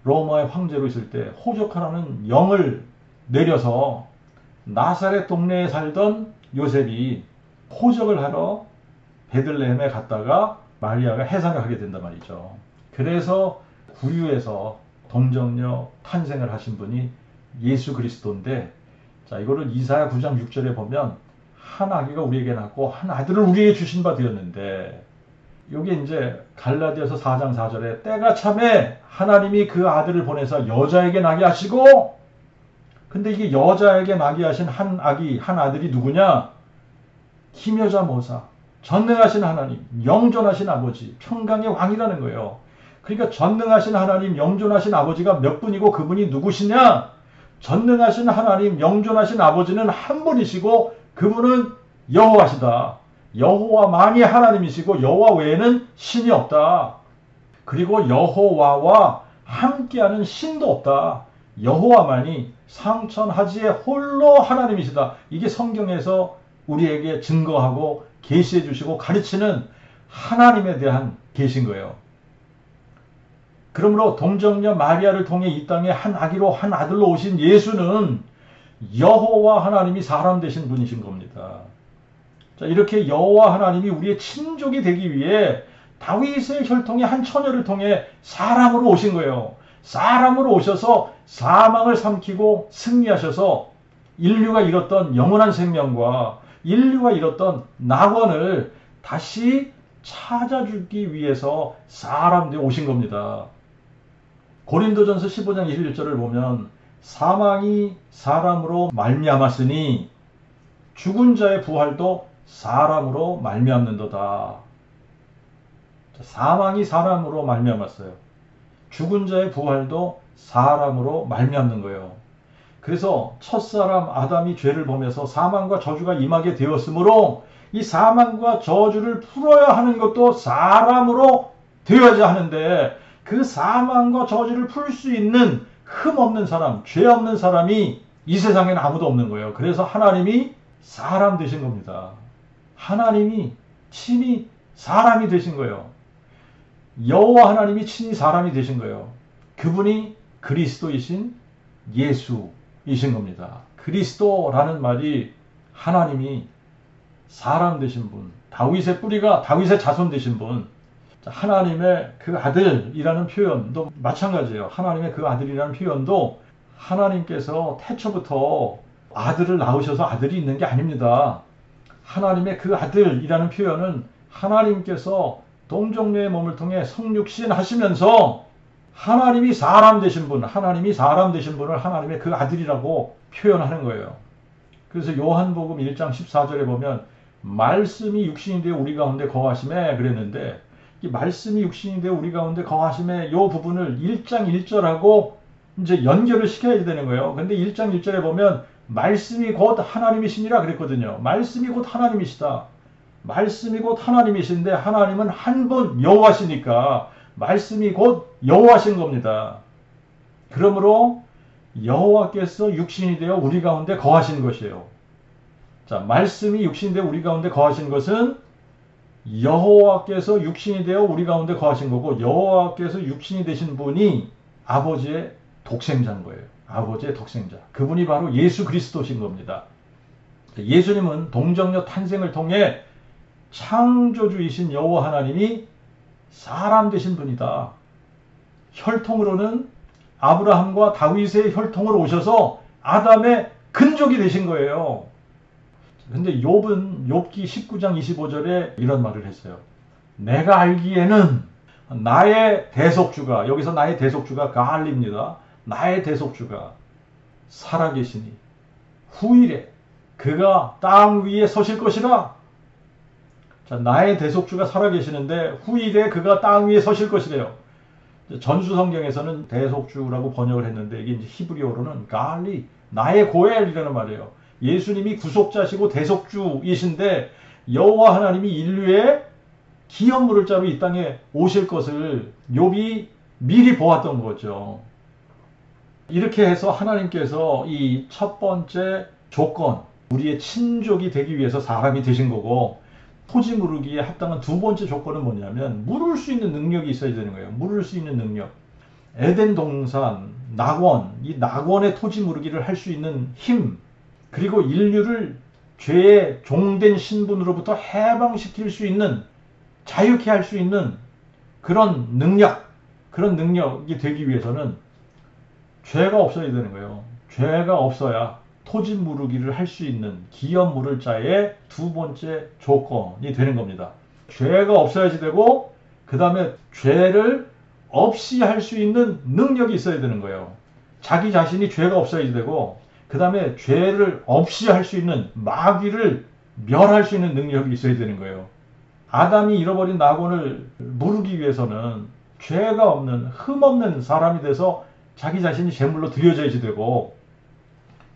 Speaker 1: 로마의 황제로 있을 때 호적하라는 영을 내려서 나사렛 동네에 살던 요셉이 호적을 하러 베들레헴에 갔다가 마리아가 해산을 하게 된단 말이죠. 그래서 구유에서 동정녀 탄생을 하신 분이 예수 그리스도인데 자 이거를 이사야 9장 6절에 보면 한 아기가 우리에게 낳고 한 아들을 우리에게 주신 바 되었는데 요게 이제 갈라디아서 4장 4절에 때가 참에 하나님이 그 아들을 보내서 여자에게 나게 하시고 근데 이게 여자에게 나게 하신 한 아들이 누구냐? 기묘자 모사, 전능하신 하나님, 영존하신 아버지, 평강의 왕이라는 거예요. 그러니까 전능하신 하나님, 영존하신 아버지가 몇 분이고 그분이 누구시냐? 전능하신 하나님, 영존하신 아버지는 한 분이시고 그분은 여호와시다. 여호와만이 하나님이시고 여호와 외에는 신이 없다. 그리고 여호와와 함께하는 신도 없다. 여호와만이 상천하지의 홀로 하나님이시다. 이게 성경에서 우리에게 증거하고 계시해 주시고 가르치는 하나님에 대한 계신 거예요. 그러므로 동정녀 마리아를 통해 이 땅에 한 아기로 한 아들로 오신 예수는 여호와 하나님이 사람 되신 분이신 겁니다. 자, 이렇게 여호와 하나님이 우리의 친족이 되기 위해 다윗의 혈통의 한 처녀를 통해 사람으로 오신 거예요. 사람으로 오셔서 사망을 삼키고 승리하셔서 인류가 잃었던 영원한 생명과 인류가 잃었던 낙원을 다시 찾아주기 위해서 사람 되어 오신 겁니다. 고린도전서 15장 21절을 보면 사망이 사람으로 말미암았으니 죽은 자의 부활도 사람으로 말미암는도다. 사망이 사람으로 말미암았어요. 죽은 자의 부활도 사람으로 말미암는 거예요. 그래서 첫사람 아담이 죄를 범해서 사망과 저주가 임하게 되었으므로 이 사망과 저주를 풀어야 하는 것도 사람으로 되어야지 하는데, 그 사망과 저주를 풀 수 있는 흠 없는 사람, 죄 없는 사람이 이 세상에는 아무도 없는 거예요. 그래서 하나님이 사람 되신 겁니다. 하나님이 친히 사람이 되신 거예요. 여호와 하나님이 친히 사람이 되신 거예요. 그분이 그리스도이신 예수이신 겁니다. 그리스도라는 말이 하나님이 사람 되신 분, 다윗의 뿌리가 다윗의 자손 되신 분, 하나님의 그 아들이라는 표현도 마찬가지예요. 하나님의 그 아들이라는 표현도 하나님께서 태초부터 아들을 낳으셔서 아들이 있는 게 아닙니다. 하나님의 그 아들이라는 표현은 하나님께서 동정녀의 몸을 통해 성육신 하시면서 하나님이 사람 되신 분, 하나님이 사람 되신 분을 하나님의 그 아들이라고 표현하는 거예요. 그래서 요한복음 1장 14절에 보면 말씀이 육신이 되어 우리 가운데 거하심에 그랬는데, 이 말씀이 육신이 되어 우리 가운데 거하심에 이 부분을 1장 1절하고 이제 연결을 시켜야 되는 거예요. 근데 1장 1절에 보면 말씀이 곧 하나님이시니라 그랬거든요. 말씀이 곧 하나님이시다. 말씀이 곧 하나님이신데 하나님은 한 분 여호와시니까 말씀이 곧 여호와신 겁니다. 그러므로 여호와께서 육신이 되어 우리 가운데 거하신 것이에요. 자, 말씀이 육신이 되어 우리 가운데 거하신 것은 여호와께서 육신이 되어 우리 가운데 거하신 거고, 여호와께서 육신이 되신 분이 아버지의 독생자인 거예요. 아버지의 독생자. 그분이 바로 예수 그리스도신 겁니다. 예수님은 동정녀 탄생을 통해 창조주이신 여호와 하나님이 사람 되신 분이다. 혈통으로는 아브라함과 다윗의 혈통으로 오셔서 아담의 근족이 되신 거예요. 근데 욥은 욥기 19장 25절에 이런 말을 했어요. 내가 알기에는 나의 대속주가, 여기서 나의 대속주가 가알입니다. 나의 대속주가 살아계시니 후일에 그가 땅 위에 서실 것이라. 자, 나의 대속주가 살아계시는데 후일에 그가 땅 위에 서실 것이래요. 전수성경에서는 대속주라고 번역을 했는데 이게 이제 히브리어로는 가알리, 나의 고엘이라는 말이에요. 예수님이 구속자시고 대속주이신데 여호와 하나님이 인류의 기업 물을 자로 이 땅에 오실 것을 욥이 미리 보았던 거죠. 이렇게 해서 하나님께서 이 첫 번째 조건, 우리의 친족이 되기 위해서 사람이 되신 거고, 토지 무르기에 합당한 두 번째 조건은 뭐냐면 물을 수 있는 능력이 있어야 되는 거예요. 물을 수 있는 능력. 에덴 동산, 낙원, 이 낙원의 토지 무르기를 할 수 있는 힘, 그리고 인류를 죄의 종된 신분으로부터 해방시킬 수 있는, 자유케 할 수 있는 그런 능력, 그런 능력이 되기 위해서는 죄가 없어야 되는 거예요. 죄가 없어야 토지 무르기를 할 수 있는 기업 물을 자의 두 번째 조건이 되는 겁니다. 죄가 없어야지 되고, 그 다음에 죄를 없이 할 수 있는 능력이 있어야 되는 거예요. 자기 자신이 죄가 없어야지 되고, 그 다음에 죄를 없이 할 수 있는, 마귀를 멸할 수 있는 능력이 있어야 되는 거예요. 아담이 잃어버린 낙원을 무르기 위해서는 죄가 없는, 흠 없는 사람이 돼서 자기 자신이 제물로 드려져야지 되고,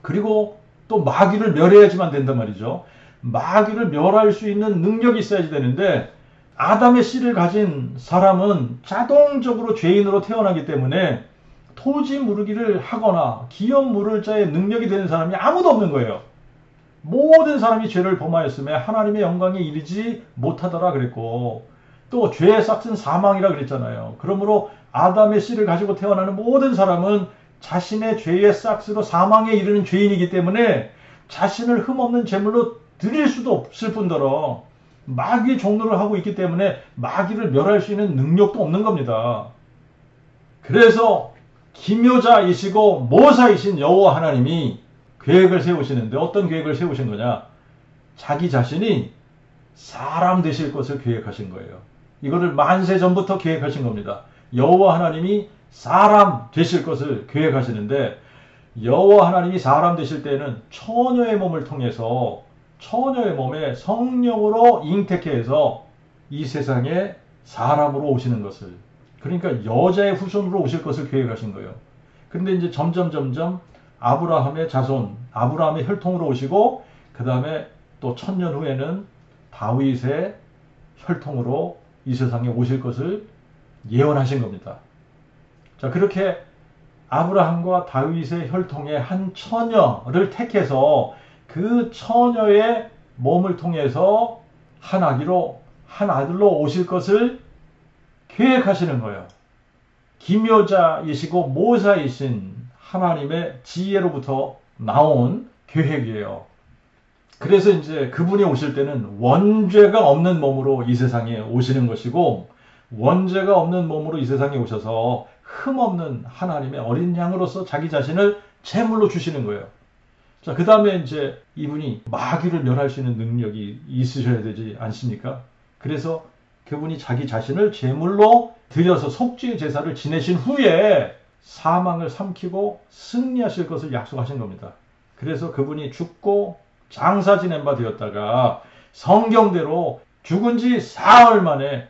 Speaker 1: 그리고 또 마귀를 멸해야지만 된단 말이죠. 마귀를 멸할 수 있는 능력이 있어야지 되는데, 아담의 씨를 가진 사람은 자동적으로 죄인으로 태어나기 때문에 토지 무르기를 하거나 기업 물을 자의 능력이 되는 사람이 아무도 없는 거예요. 모든 사람이 죄를 범하였음에 하나님의 영광에 이르지 못하더라 그랬고, 또 죄의 싹은 사망이라 그랬잖아요. 그러므로 아담의 씨를 가지고 태어나는 모든 사람은 자신의 죄의 싹으로 사망에 이르는 죄인이기 때문에 자신을 흠없는 제물로 드릴 수도 없을 뿐더러 마귀의 종노를 하고 있기 때문에 마귀를 멸할 수 있는 능력도 없는 겁니다. 그래서 기묘자이시고 모사이신 여호와 하나님이 계획을 세우시는데, 어떤 계획을 세우신 거냐? 자기 자신이 사람 되실 것을 계획하신 거예요. 이거를 만세 전부터 계획하신 겁니다. 여호와 하나님이 사람 되실 것을 계획하시는데, 여호와 하나님이 사람 되실 때는 처녀의 몸을 통해서 처녀의 몸에 성령으로 잉태케 해서 이 세상에 사람으로 오시는 것을, 그러니까 여자의 후손으로 오실 것을 계획하신 거예요. 근데 이제 점점 아브라함의 자손, 아브라함의 혈통으로 오시고 그 다음에 또 1000년 후에는 다윗의 혈통으로 이 세상에 오실 것을 예언하신 겁니다. 자, 그렇게 아브라함과 다윗의 혈통의 한 처녀를 택해서 그 처녀의 몸을 통해서 한 아들로 오실 것을 계획하시는 거예요. 기묘자이시고 모사이신 하나님의 지혜로부터 나온 계획이에요. 그래서 이제 그분이 오실 때는 원죄가 없는 몸으로 이 세상에 오시는 것이고, 원죄가 없는 몸으로 이 세상에 오셔서 흠없는 하나님의 어린 양으로서 자기 자신을 제물로 주시는 거예요. 자, 그 다음에 이제 이분이 마귀를 멸할 수 있는 능력이 있으셔야 되지 않습니까? 그래서 그분이 자기 자신을 제물로 드려서 속죄의 제사를 지내신 후에 사망을 삼키고 승리하실 것을 약속하신 겁니다. 그래서 그분이 죽고 장사 지낸 바 되었다가 성경대로 죽은 지 사흘 만에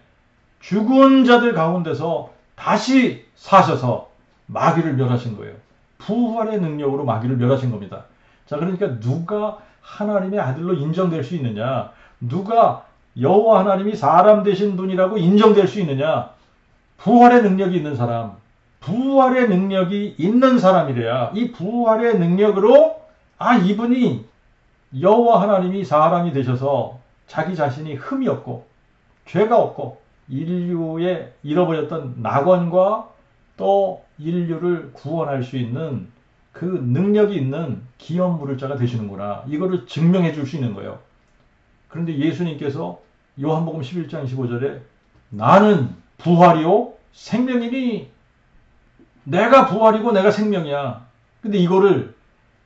Speaker 1: 죽은 자들 가운데서 다시 사셔서 마귀를 멸하신 거예요. 부활의 능력으로 마귀를 멸하신 겁니다. 자, 그러니까 누가 하나님의 아들로 인정될 수 있느냐? 누가 여호와 하나님이 사람 되신 분이라고 인정될 수 있느냐? 부활의 능력이 있는 사람, 부활의 능력이 있는 사람이래야 이 부활의 능력으로 이분이 여호와 하나님이 사람이 되셔서 자기 자신이 흠이 없고 죄가 없고 인류의 잃어버렸던 낙원과 또 인류를 구원할 수 있는 그 능력이 있는 기업 물을 자가 되시는구나. 이거를 증명해 줄 수 있는 거예요. 그런데 예수님께서 요한복음 11장 15절에 나는 부활이요 생명이니 내가 부활이고 내가 생명이야. 근데 이거를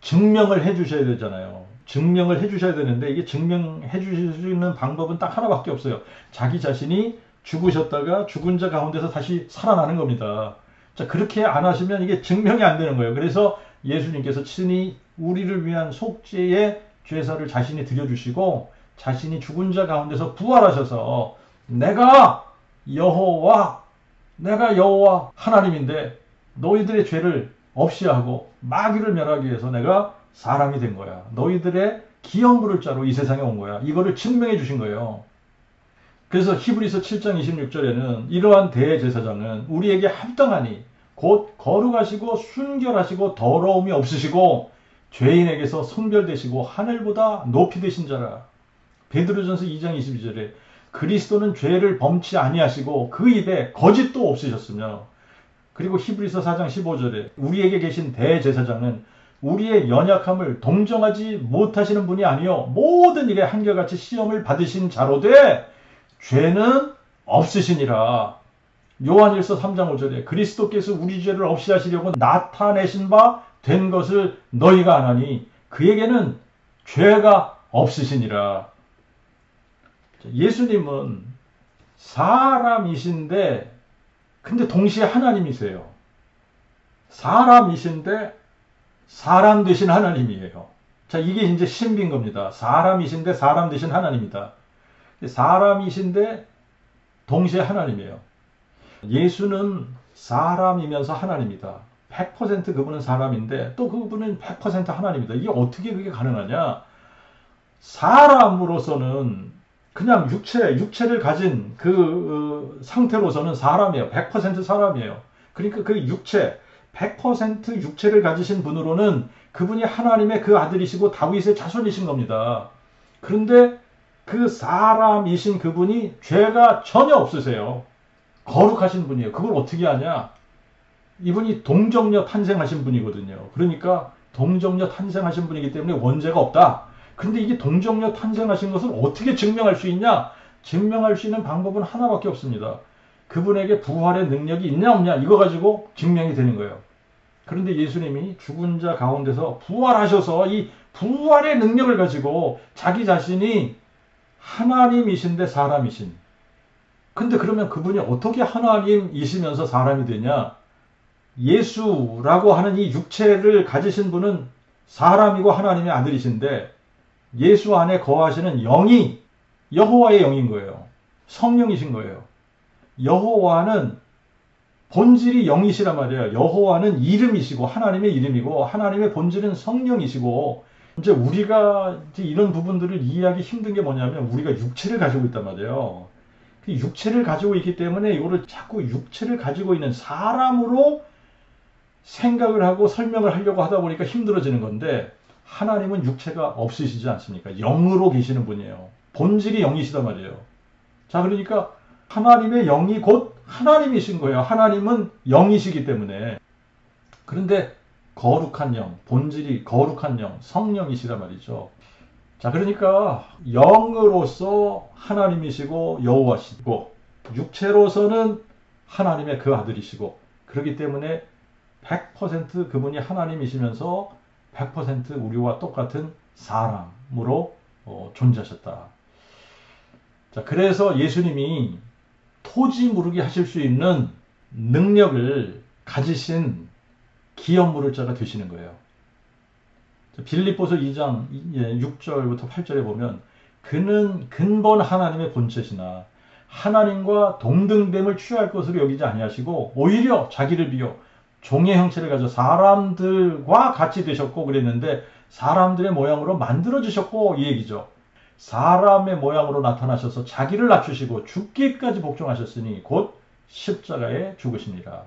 Speaker 1: 증명을 해 주셔야 되잖아요. 증명을 해 주셔야 되는데 이게 증명해 주실 수 있는 방법은 딱 하나밖에 없어요. 자기 자신이 죽으셨다가 죽은 자 가운데서 다시 살아나는 겁니다. 자, 그렇게 안 하시면 이게 증명이 안 되는 거예요. 그래서 예수님께서 친히 우리를 위한 속죄의 죄사를 자신이 드려주시고 자신이 죽은 자 가운데서 부활하셔서 내가 여호와 하나님인데 너희들의 죄를 없이 하고 마귀를 멸하기 위해서 내가 사람이 된 거야. 너희들의 기업 물을 자로 이 세상에 온 거야. 이거를 증명해 주신 거예요. 그래서 히브리서 7장 26절에는 이러한 대제사장은 우리에게 합당하니 곧 거룩하시고 순결하시고 더러움이 없으시고 죄인에게서 성별되시고 하늘보다 높이 되신 자라. 베드로전서 2장 22절에 그리스도는 죄를 범치 아니하시고 그 입에 거짓도 없으셨으며, 그리고 히브리서 4장 15절에 우리에게 계신 대제사장은 우리의 연약함을 동정하지 못하시는 분이 아니요 모든 일에 한결같이 시험을 받으신 자로되 죄는 없으시니라. 요한일서 3장 5절에 그리스도께서 우리 죄를 없이 하시려고 나타내신 바 된 것을 너희가 아나니 그에게는 죄가 없으시니라. 예수님은 사람이신데 근데 동시에 하나님이세요. 사람이신데 사람 되신 하나님이에요. 자, 이게 이제 신비인 겁니다. 사람이신데 사람 되신 하나님이다. 사람이신데 동시에 하나님이에요. 예수는 사람이면서 하나님이다. 100% 그분은 사람인데 또 그분은 100% 하나님이다. 이게 어떻게 그게 가능하냐? 사람으로서는 그냥 육체를 가진 그 상태로서는 사람이에요. 100% 사람이에요. 그러니까 그 100% 육체를 가지신 분으로는 그분이 하나님의 그 아들이시고 다윗의 자손이신 겁니다. 그런데 그 사람이신 그분이 죄가 전혀 없으세요. 거룩하신 분이에요. 그걸 어떻게 하냐? 이분이 동정녀 탄생하신 분이거든요. 그러니까 동정녀 탄생하신 분이기 때문에 원죄가 없다. 근데 이게 동정녀 탄생하신 것을 어떻게 증명할 수 있냐? 증명할 수 있는 방법은 하나밖에 없습니다. 그분에게 부활의 능력이 있냐 없냐 이거 가지고 증명이 되는 거예요. 그런데 예수님이 죽은 자 가운데서 부활하셔서 이 부활의 능력을 가지고 자기 자신이 하나님이신데 사람이신. 근데 그러면 그분이 어떻게 하나님이시면서 사람이 되냐? 예수라고 하는 이 육체를 가지신 분은 사람이고 하나님의 아들이신데 예수 안에 거하시는 영이 여호와의 영인 거예요. 성령이신 거예요. 여호와는 본질이 영이시란 말이에요. 여호와는 이름이시고 하나님의 이름이고 하나님의 본질은 성령이시고 이제 우리가 이제 이런 부분들을 이해하기 힘든 게 뭐냐면 우리가 육체를 가지고 있단 말이에요. 그 육체를 가지고 있기 때문에 이거를 자꾸 육체를 가지고 있는 사람으로 생각을 하고 설명을 하려고 하다 보니까 힘들어지는 건데 하나님은 육체가 없으시지 않습니까? 영으로 계시는 분이에요. 본질이 영이시단 말이에요. 자, 그러니까 하나님의 영이 곧 하나님이신 거예요. 하나님은 영이시기 때문에. 그런데 거룩한 영, 본질이 거룩한 영, 성령이시란 말이죠. 자, 그러니까 영으로서 하나님이시고 여호와시고 육체로서는 하나님의 그 아들이시고 그렇기 때문에 100% 그분이 하나님이시면서 100% 우리와 똑같은 사람으로 존재하셨다. 자, 그래서 예수님이 토지 무르기 하실 수 있는 능력을 가지신 기업물을 자가 되시는 거예요. 빌립보서 2장 6절부터 8절에 보면 그는 근본 하나님의 본체시나 하나님과 동등됨을 취할 것으로 여기지 아니하시고 오히려 자기를 비워 종의 형체를 가져 사람들과 같이 되셨고 그랬는데 사람들의 모양으로 만들어지셨고 이 얘기죠. 사람의 모양으로 나타나셔서 자기를 낮추시고 죽기까지 복종하셨으니 곧 십자가에 죽으시니라.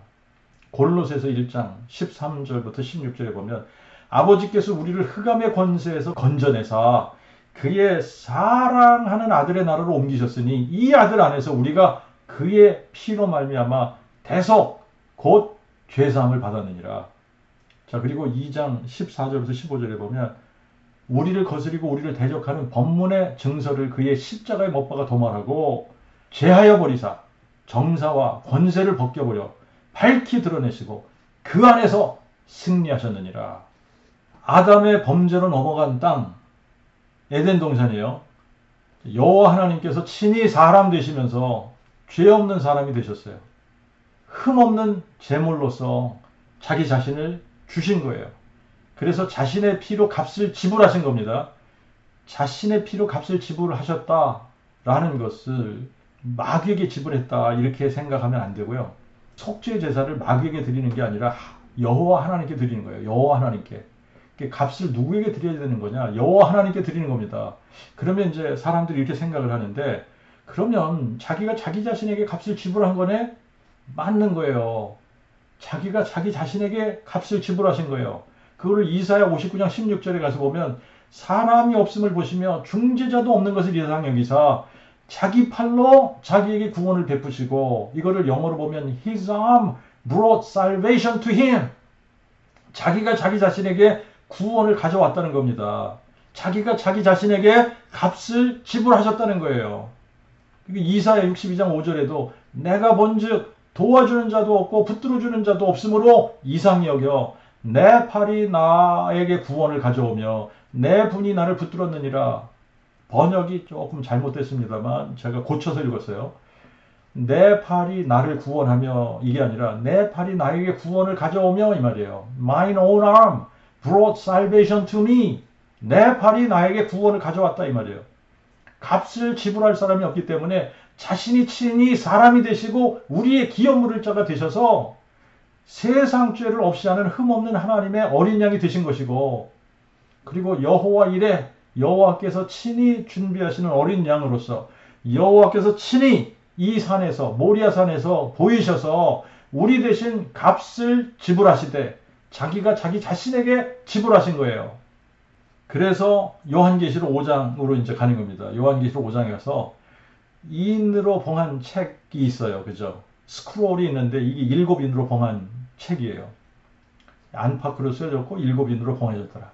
Speaker 1: 골로새서 1장 13절부터 16절에 보면 아버지께서 우리를 흑암의 권세에서 건져내사 그의 사랑하는 아들의 나라로 옮기셨으니 이 아들 안에서 우리가 그의 피로 말미암아 대속 곧 죄사함을 받았느니라. 자, 그리고 2장 14절부터 15절에 보면 우리를 거스리고 우리를 대적하는 법문의 증서를 그의 십자가에 못 박아 도말하고 제하여 버리사 정사와 권세를 벗겨버려 밝히 드러내시고 그 안에서 승리하셨느니라. 아담의 범죄로 넘어간 땅 에덴 동산이에요. 여호와 하나님께서 친히 사람 되시면서 죄 없는 사람이 되셨어요. 흠 없는 제물로서 자기 자신을 주신 거예요. 그래서 자신의 피로 값을 지불하신 겁니다. 자신의 피로 값을 지불하셨다라는 것을 마귀에게 지불했다 이렇게 생각하면 안 되고요. 속죄 제사를 마귀에게 드리는 게 아니라 여호와 하나님께 드리는 거예요. 여호와 하나님께. 값을 누구에게 드려야 되는 거냐? 여호와 하나님께 드리는 겁니다. 그러면 이제 사람들이 이렇게 생각을 하는데 그러면 자기가 자기 자신에게 값을 지불한 거네? 맞는 거예요. 자기가 자기 자신에게 값을 지불하신 거예요. 그거를 이사야 59장 16절에 가서 보면 사람이 없음을 보시며 중재자도 없는 것을 이상 여기사 자기 팔로 자기에게 구원을 베푸시고 이거를 영어로 보면 His arm brought salvation to him. 자기가 자기 자신에게 구원을 가져왔다는 겁니다. 자기가 자기 자신에게 값을 지불하셨다는 거예요. 이사야 62장 5절에도 내가 본즉 도와주는 자도 없고 붙들어주는 자도 없으므로 이상히 여겨 내 팔이 나에게 구원을 가져오며 내 분이 나를 붙들었느니라. 번역이 조금 잘못됐습니다만 제가 고쳐서 읽었어요. 내 팔이 나를 구원하며 이게 아니라 내 팔이 나에게 구원을 가져오며 이 말이에요. Mine own arm brought salvation to me. 내 팔이 나에게 구원을 가져왔다 이 말이에요. 값을 지불할 사람이 없기 때문에 자신이 친히 사람이 되시고 우리의 기업물을 자가 되셔서 세상 죄를 없이 하는 흠없는 하나님의 어린 양이 되신 것이고 그리고 여호와 이레 여호와께서 친히 준비하시는 어린 양으로서 여호와께서 친히 이 산에서 모리아 산에서 보이셔서 우리 대신 값을 지불하시되 자기가 자기 자신에게 지불하신 거예요. 그래서 요한계시록 5장으로 이제 가는 겁니다. 요한계시록 5장에 가서 인으로 봉한 책이 있어요. 그죠? 스크롤이 있는데 이게 7인으로 봉한 책이에요. 안팎으로 쓰여졌고 7인으로 봉해졌더라.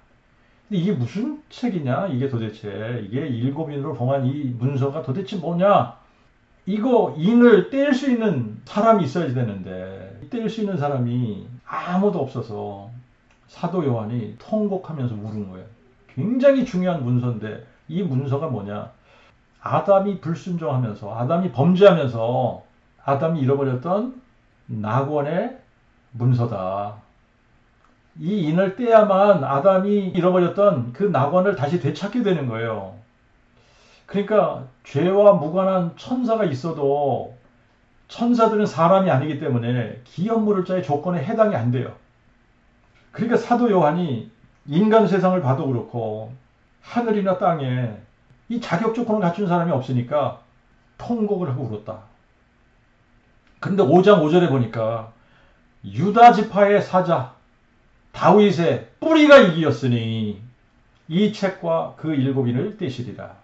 Speaker 1: 근데 이게 무슨 책이냐? 이게 도대체 이게 7인으로 봉한 이 문서가 도대체 뭐냐? 이거 인을 뗄 수 있는 사람이 있어야 되는데 뗄 수 있는 사람이 아무도 없어서 사도 요한이 통곡하면서 울은 거예요. 굉장히 중요한 문서인데 이 문서가 뭐냐? 아담이 불순종하면서 아담이 범죄하면서 아담이 잃어버렸던 낙원의 문서다. 이 인을 떼야만 아담이 잃어버렸던 그 낙원을 다시 되찾게 되는 거예요. 그러니까 죄와 무관한 천사가 있어도 천사들은 사람이 아니기 때문에 기업 물을 자의 조건에 해당이 안 돼요. 그러니까 사도 요한이 인간 세상을 봐도 그렇고 하늘이나 땅에 이 자격 조건을 갖춘 사람이 없으니까 통곡을 하고 울었다. 그런데 5장 5절에 보니까 유다 지파의 사자 다윗의 뿌리가 이기었으니 이 책과 그 7인을 떼시리라.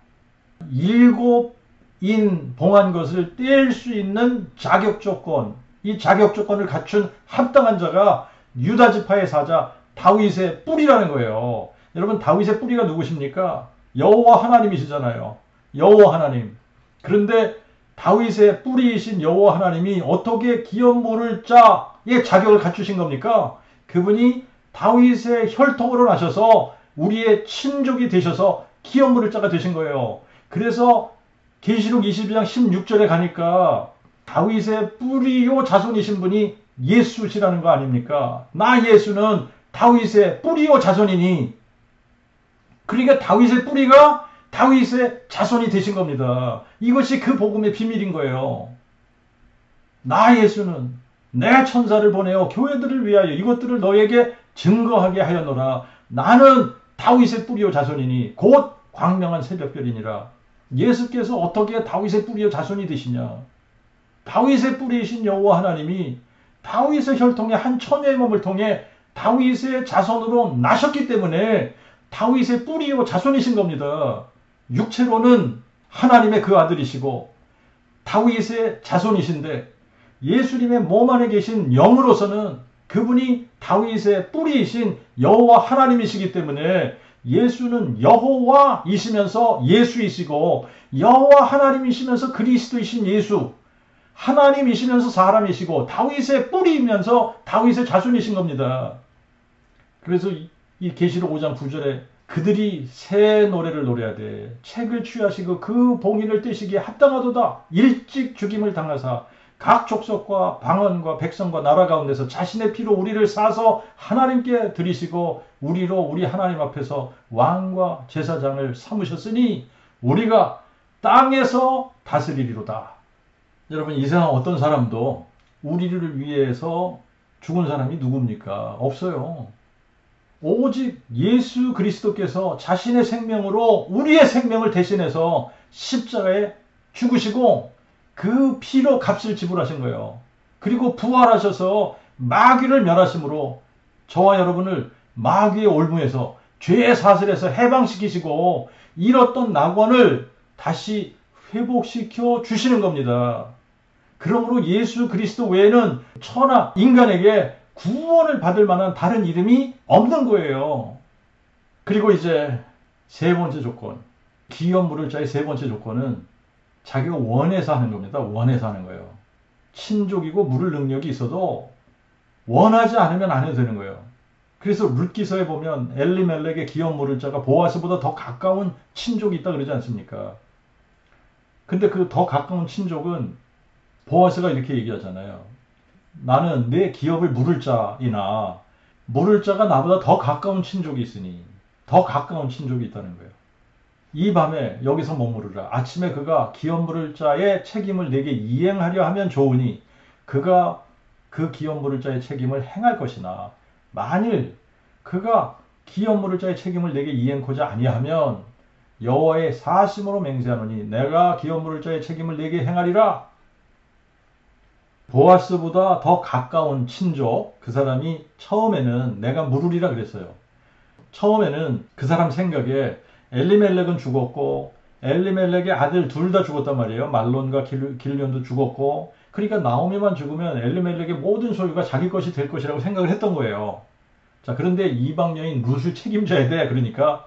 Speaker 1: 7인 봉한 것을 뗄 수 있는 자격 조건, 이 자격 조건을 갖춘 합당한 자가 유다 지파의 사자 다윗의 뿌리라는 거예요. 여러분, 다윗의 뿌리가 누구십니까? 여호와 하나님이시잖아요. 여호와 하나님. 그런데 다윗의 뿌리이신 여호와 하나님이 어떻게 기업 물을 자의 자격을 갖추신 겁니까? 그분이 다윗의 혈통으로 나셔서 우리의 친족이 되셔서 기업 물을 자가 되신 거예요. 그래서 계시록 22장 16절에 가니까 다윗의 뿌리요 자손이신 분이 예수시라는 거 아닙니까? 나 예수는 다윗의 뿌리요 자손이니, 그러니까 다윗의 뿌리가 다윗의 자손이 되신 겁니다. 이것이 그 복음의 비밀인 거예요. 나 예수는 내 천사를 보내어 교회들을 위하여 이것들을 너에게 증거하게 하였노라. 나는 다윗의 뿌리요 자손이니 곧 광명한 새벽별이니라. 예수께서 어떻게 다윗의 뿌리요 자손이 되시냐? 다윗의 뿌리이신 여호와 하나님이 다윗의 혈통의 한 처녀의 몸을 통해 다윗의 자손으로 나셨기 때문에 다윗의 뿌리요 자손이신 겁니다. 육체로는 하나님의 그 아들이시고 다윗의 자손이신데 예수님의 몸 안에 계신 영으로서는 그분이 다윗의 뿌리이신 여호와 하나님이시기 때문에 예수는 여호와이시면서 예수이시고 여호와 하나님이시면서 그리스도이신 예수, 하나님이시면서 사람이시고 다윗의 뿌리이면서 다윗의 자손이신 겁니다. 그래서 이 계시록 5장 9절에 그들이 새 노래를 노래해야 돼. 책을 취하시고 그 봉인을 떼시기에 합당하도다. 일찍 죽임을 당하사 각 족속과 방언과 백성과 나라 가운데서 자신의 피로 우리를 사서 하나님께 드리시고 우리로 우리 하나님 앞에서 왕과 제사장을 삼으셨으니 우리가 땅에서 다스리리로다. 여러분, 이 세상 어떤 사람도 우리를 위해서 죽은 사람이 누굽니까? 없어요. 오직 예수 그리스도께서 자신의 생명으로 우리의 생명을 대신해서 십자가에 죽으시고 그 피로 값을 지불하신 거예요. 그리고 부활하셔서 마귀를 멸하심으로 저와 여러분을 마귀의 올무에서 죄의 사슬에서 해방시키시고 잃었던 낙원을 다시 회복시켜 주시는 겁니다. 그러므로 예수 그리스도 외에는 천하 인간에게 구원을 받을 만한 다른 이름이 없는 거예요. 그리고 이제 세 번째 조건, 기업 물을 자의 세 번째 조건은 자기가 원해서 하는 겁니다. 원해서 하는 거예요. 친족이고 물을 능력이 있어도 원하지 않으면 안 해도 되는 거예요. 그래서 룻기서에 보면 엘리멜렉의 기업 물을 자가 보아스보다 더 가까운 친족이 있다 그러지 않습니까? 근데 그 더 가까운 친족은 보아스가 이렇게 얘기하잖아요. 나는 내 기업을 물을 자이나 물을 자가 나보다 더 가까운 친족이 있으니, 더 가까운 친족이 있다는 거예요. 이 밤에 여기서 머무르라. 아침에 그가 기업 물을 자의 책임을 내게 이행하려 하면 좋으니 그가 그 기업 물을 자의 책임을 행할 것이나 만일 그가 기업 물을 자의 책임을 내게 이행코자 아니하면 여호와의 사심으로 맹세하노니 내가 기업 물을 자의 책임을 내게 행하리라. 보아스보다 더 가까운 친족, 그 사람이 처음에는 내가 물으리라 그랬어요. 처음에는 그 사람 생각에 엘리멜렉은 죽었고 엘리멜렉의 아들 둘 다 죽었단 말이에요. 말론과 길련도 죽었고, 그러니까 나오미만 죽으면 엘리멜렉의 모든 소유가 자기 것이 될 것이라고 생각을 했던 거예요. 자, 그런데 이방 여인 룻을 책임져야 돼. 그러니까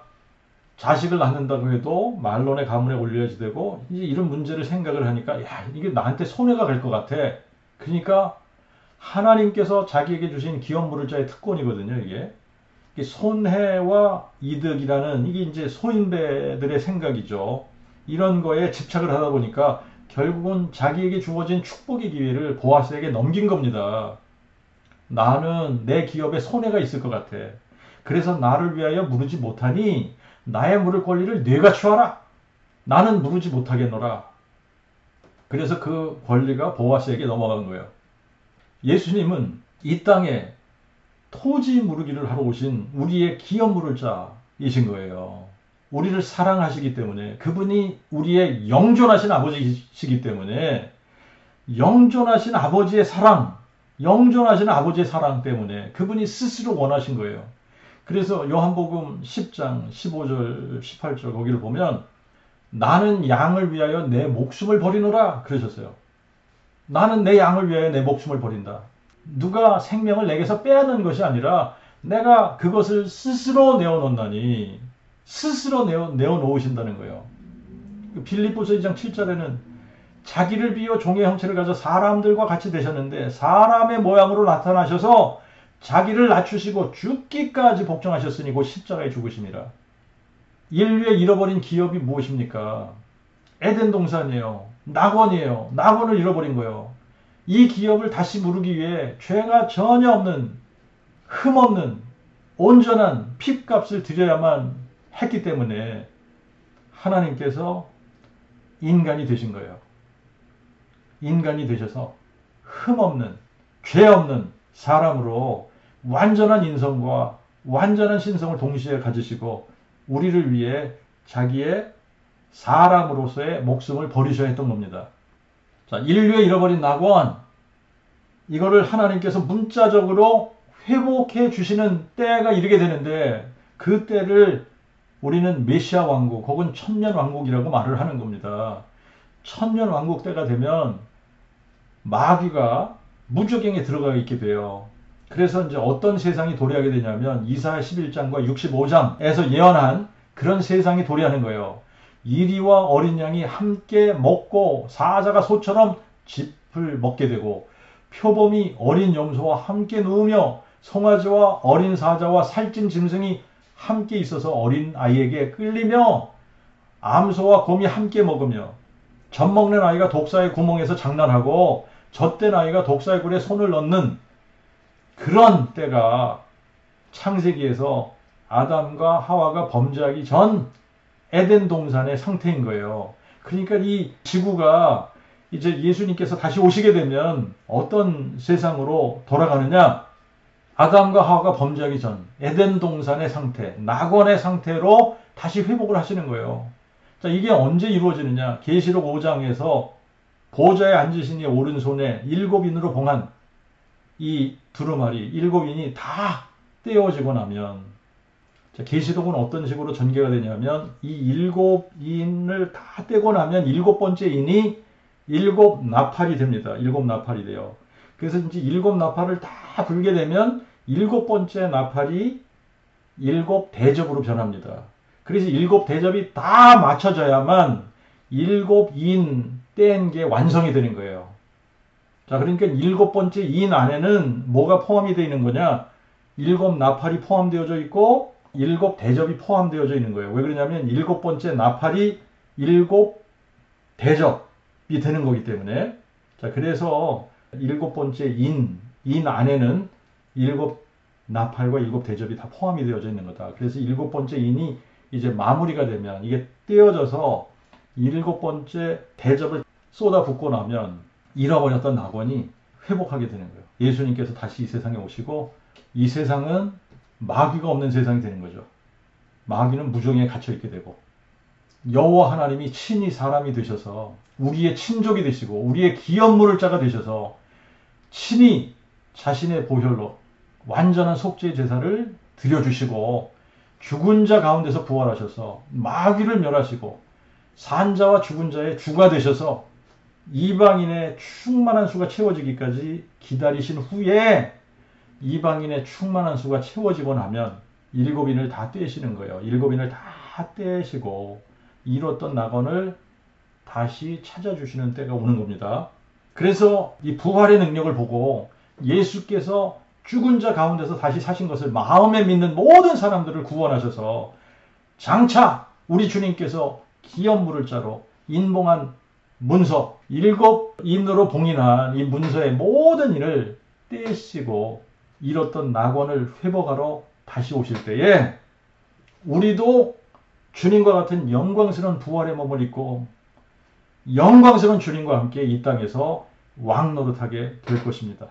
Speaker 1: 자식을 낳는다고 해도 말론의 가문에 올려야지 되고, 이제 이런 문제를 생각을 하니까 야, 이게 나한테 손해가 갈 것 같아. 그러니까 하나님께서 자기에게 주신 기업 물을 자의 특권이거든요. 이게 손해와 이득이라는, 이게 이제 소인배들의 생각이죠. 이런 거에 집착을 하다 보니까 결국은 자기에게 주어진 축복의 기회를 보아스에게 넘긴 겁니다. 나는 내 기업에 손해가 있을 것 같아. 그래서 나를 위하여 물으지 못하니 나의 물을 권리를 네가 취하라. 나는 물으지 못하겠노라. 그래서 그 권리가 보아스에게 넘어간 거예요. 예수님은 이 땅에 토지 무르기를 하러 오신 우리의 기업 물을 자이신 거예요. 우리를 사랑하시기 때문에, 그분이 우리의 영존하신 아버지이시기 때문에, 영존하신 아버지의 사랑, 영존하신 아버지의 사랑 때문에 그분이 스스로 원하신 거예요. 그래서 요한복음 10장 15절 18절 거기를 보면 나는 양을 위하여 내 목숨을 버리노라 그러셨어요. 나는 내 양을 위하여 내 목숨을 버린다. 누가 생명을 내게서 빼앗는 것이 아니라 내가 그것을 스스로 내어놓나니, 스스로 내어놓으신다는 거예요. 빌립보서 2장 7절에는 자기를 비워 종의 형체를 가져 사람들과 같이 되셨는데 사람의 모양으로 나타나셔서 자기를 낮추시고 죽기까지 복종하셨으니 곧 십자가에 죽으심이라. 인류의 잃어버린 기업이 무엇입니까? 에덴 동산이에요. 낙원이에요. 낙원을 잃어버린 거예요. 이 기업을 다시 무르기 위해 죄가 전혀 없는, 흠없는 온전한 핏값을 들여야만 했기 때문에 하나님께서 인간이 되신 거예요. 인간이 되셔서 흠없는, 죄 없는 사람으로 완전한 인성과 완전한 신성을 동시에 가지시고 우리를 위해 자기의 사람으로서의 목숨을 버리셔야 했던 겁니다. 자, 인류의 잃어버린 낙원, 이거를 하나님께서 문자적으로 회복해 주시는 때가 이르게 되는데, 그 때를 우리는 메시아 왕국 혹은 천년 왕국이라고 말을 하는 겁니다. 천년 왕국 때가 되면 마귀가 무저갱에 들어가 있게 돼요. 그래서 이제 어떤 세상이 도래하게 되냐면 이사야 11장과 65장에서 예언한 그런 세상이 도래하는 거예요. 이리와 어린 양이 함께 먹고 사자가 소처럼 짚을 먹게 되고 표범이 어린 염소와 함께 누우며 송아지와 어린 사자와 살찐 짐승이 함께 있어서 어린 아이에게 끌리며 암소와 곰이 함께 먹으며 젖 먹는 아이가 독사의 구멍에서 장난하고 젖된 아이가 독사의 굴에 손을 넣는 그런 때가 창세기에서 아담과 하와가 범죄하기 전 에덴 동산의 상태인 거예요. 그러니까 이 지구가 이제 예수님께서 다시 오시게 되면 어떤 세상으로 돌아가느냐? 아담과 하와가 범죄하기 전 에덴 동산의 상태, 낙원의 상태로 다시 회복을 하시는 거예요. 자, 이게 언제 이루어지느냐? 계시록 5장에서 보좌에 앉으신 이 오른손에 7인으로 봉한 이 두루마리 7인이 다 떼어지고 나면, 자, 계시록은 어떤 식으로 전개가 되냐면 이 7인을 다 떼고 나면 7번째 인이 7나팔이 됩니다. 7나팔이 돼요. 그래서 이제 7나팔을 다 불게 되면 7번째 나팔이 7대접으로 변합니다. 그래서 7대접이 다 맞춰져야만 7인 뗀 게 완성이 되는 거예요. 자, 그러니까 7번째 인 안에는 뭐가 포함이 되어 있는 거냐? 7나팔이 포함되어져 있고 7대접이 포함되어져 있는 거예요. 왜 그러냐면 7번째 나팔이 7대접이 되는 거기 때문에. 자, 그래서 7번째 인 안에는 7나팔과 7대접이 다 포함이 되어져 있는 거다. 그래서 7번째 인이 이제 마무리가 되면 이게 떼어져서 7번째 대접을 쏟아붓고 나면 잃어버렸던 낙원이 회복하게 되는 거예요. 예수님께서 다시 이 세상에 오시고 이 세상은 마귀가 없는 세상이 되는 거죠. 마귀는 무정에 갇혀 있게 되고 여호와 하나님이 친히 사람이 되셔서 우리의 친족이 되시고 우리의 기업 물을 자가 되셔서 친히 자신의 보혈로 완전한 속죄 제사를 드려주시고 죽은 자 가운데서 부활하셔서 마귀를 멸하시고 산자와 죽은 자의 주가 되셔서 이방인의 충만한 수가 채워지기까지 기다리신 후에 이방인의 충만한 수가 채워지고 나면 7인을 다 떼시는 거예요. 7인을 다 떼시고 잃었던 낙원을 다시 찾아주시는 때가 오는 겁니다. 그래서 이 부활의 능력을 보고 예수께서 죽은 자 가운데서 다시 사신 것을 마음에 믿는 모든 사람들을 구원하셔서 장차 우리 주님께서 기업 물을 자로 인봉한 문서 7인으로 봉인한 이 문서의 모든 일을 떼시고 잃었던 낙원을 회복하러 다시 오실 때에 우리도 주님과 같은 영광스러운 부활의 몸을 입고 영광스러운 주님과 함께 이 땅에서 왕 노릇하게 될 것입니다.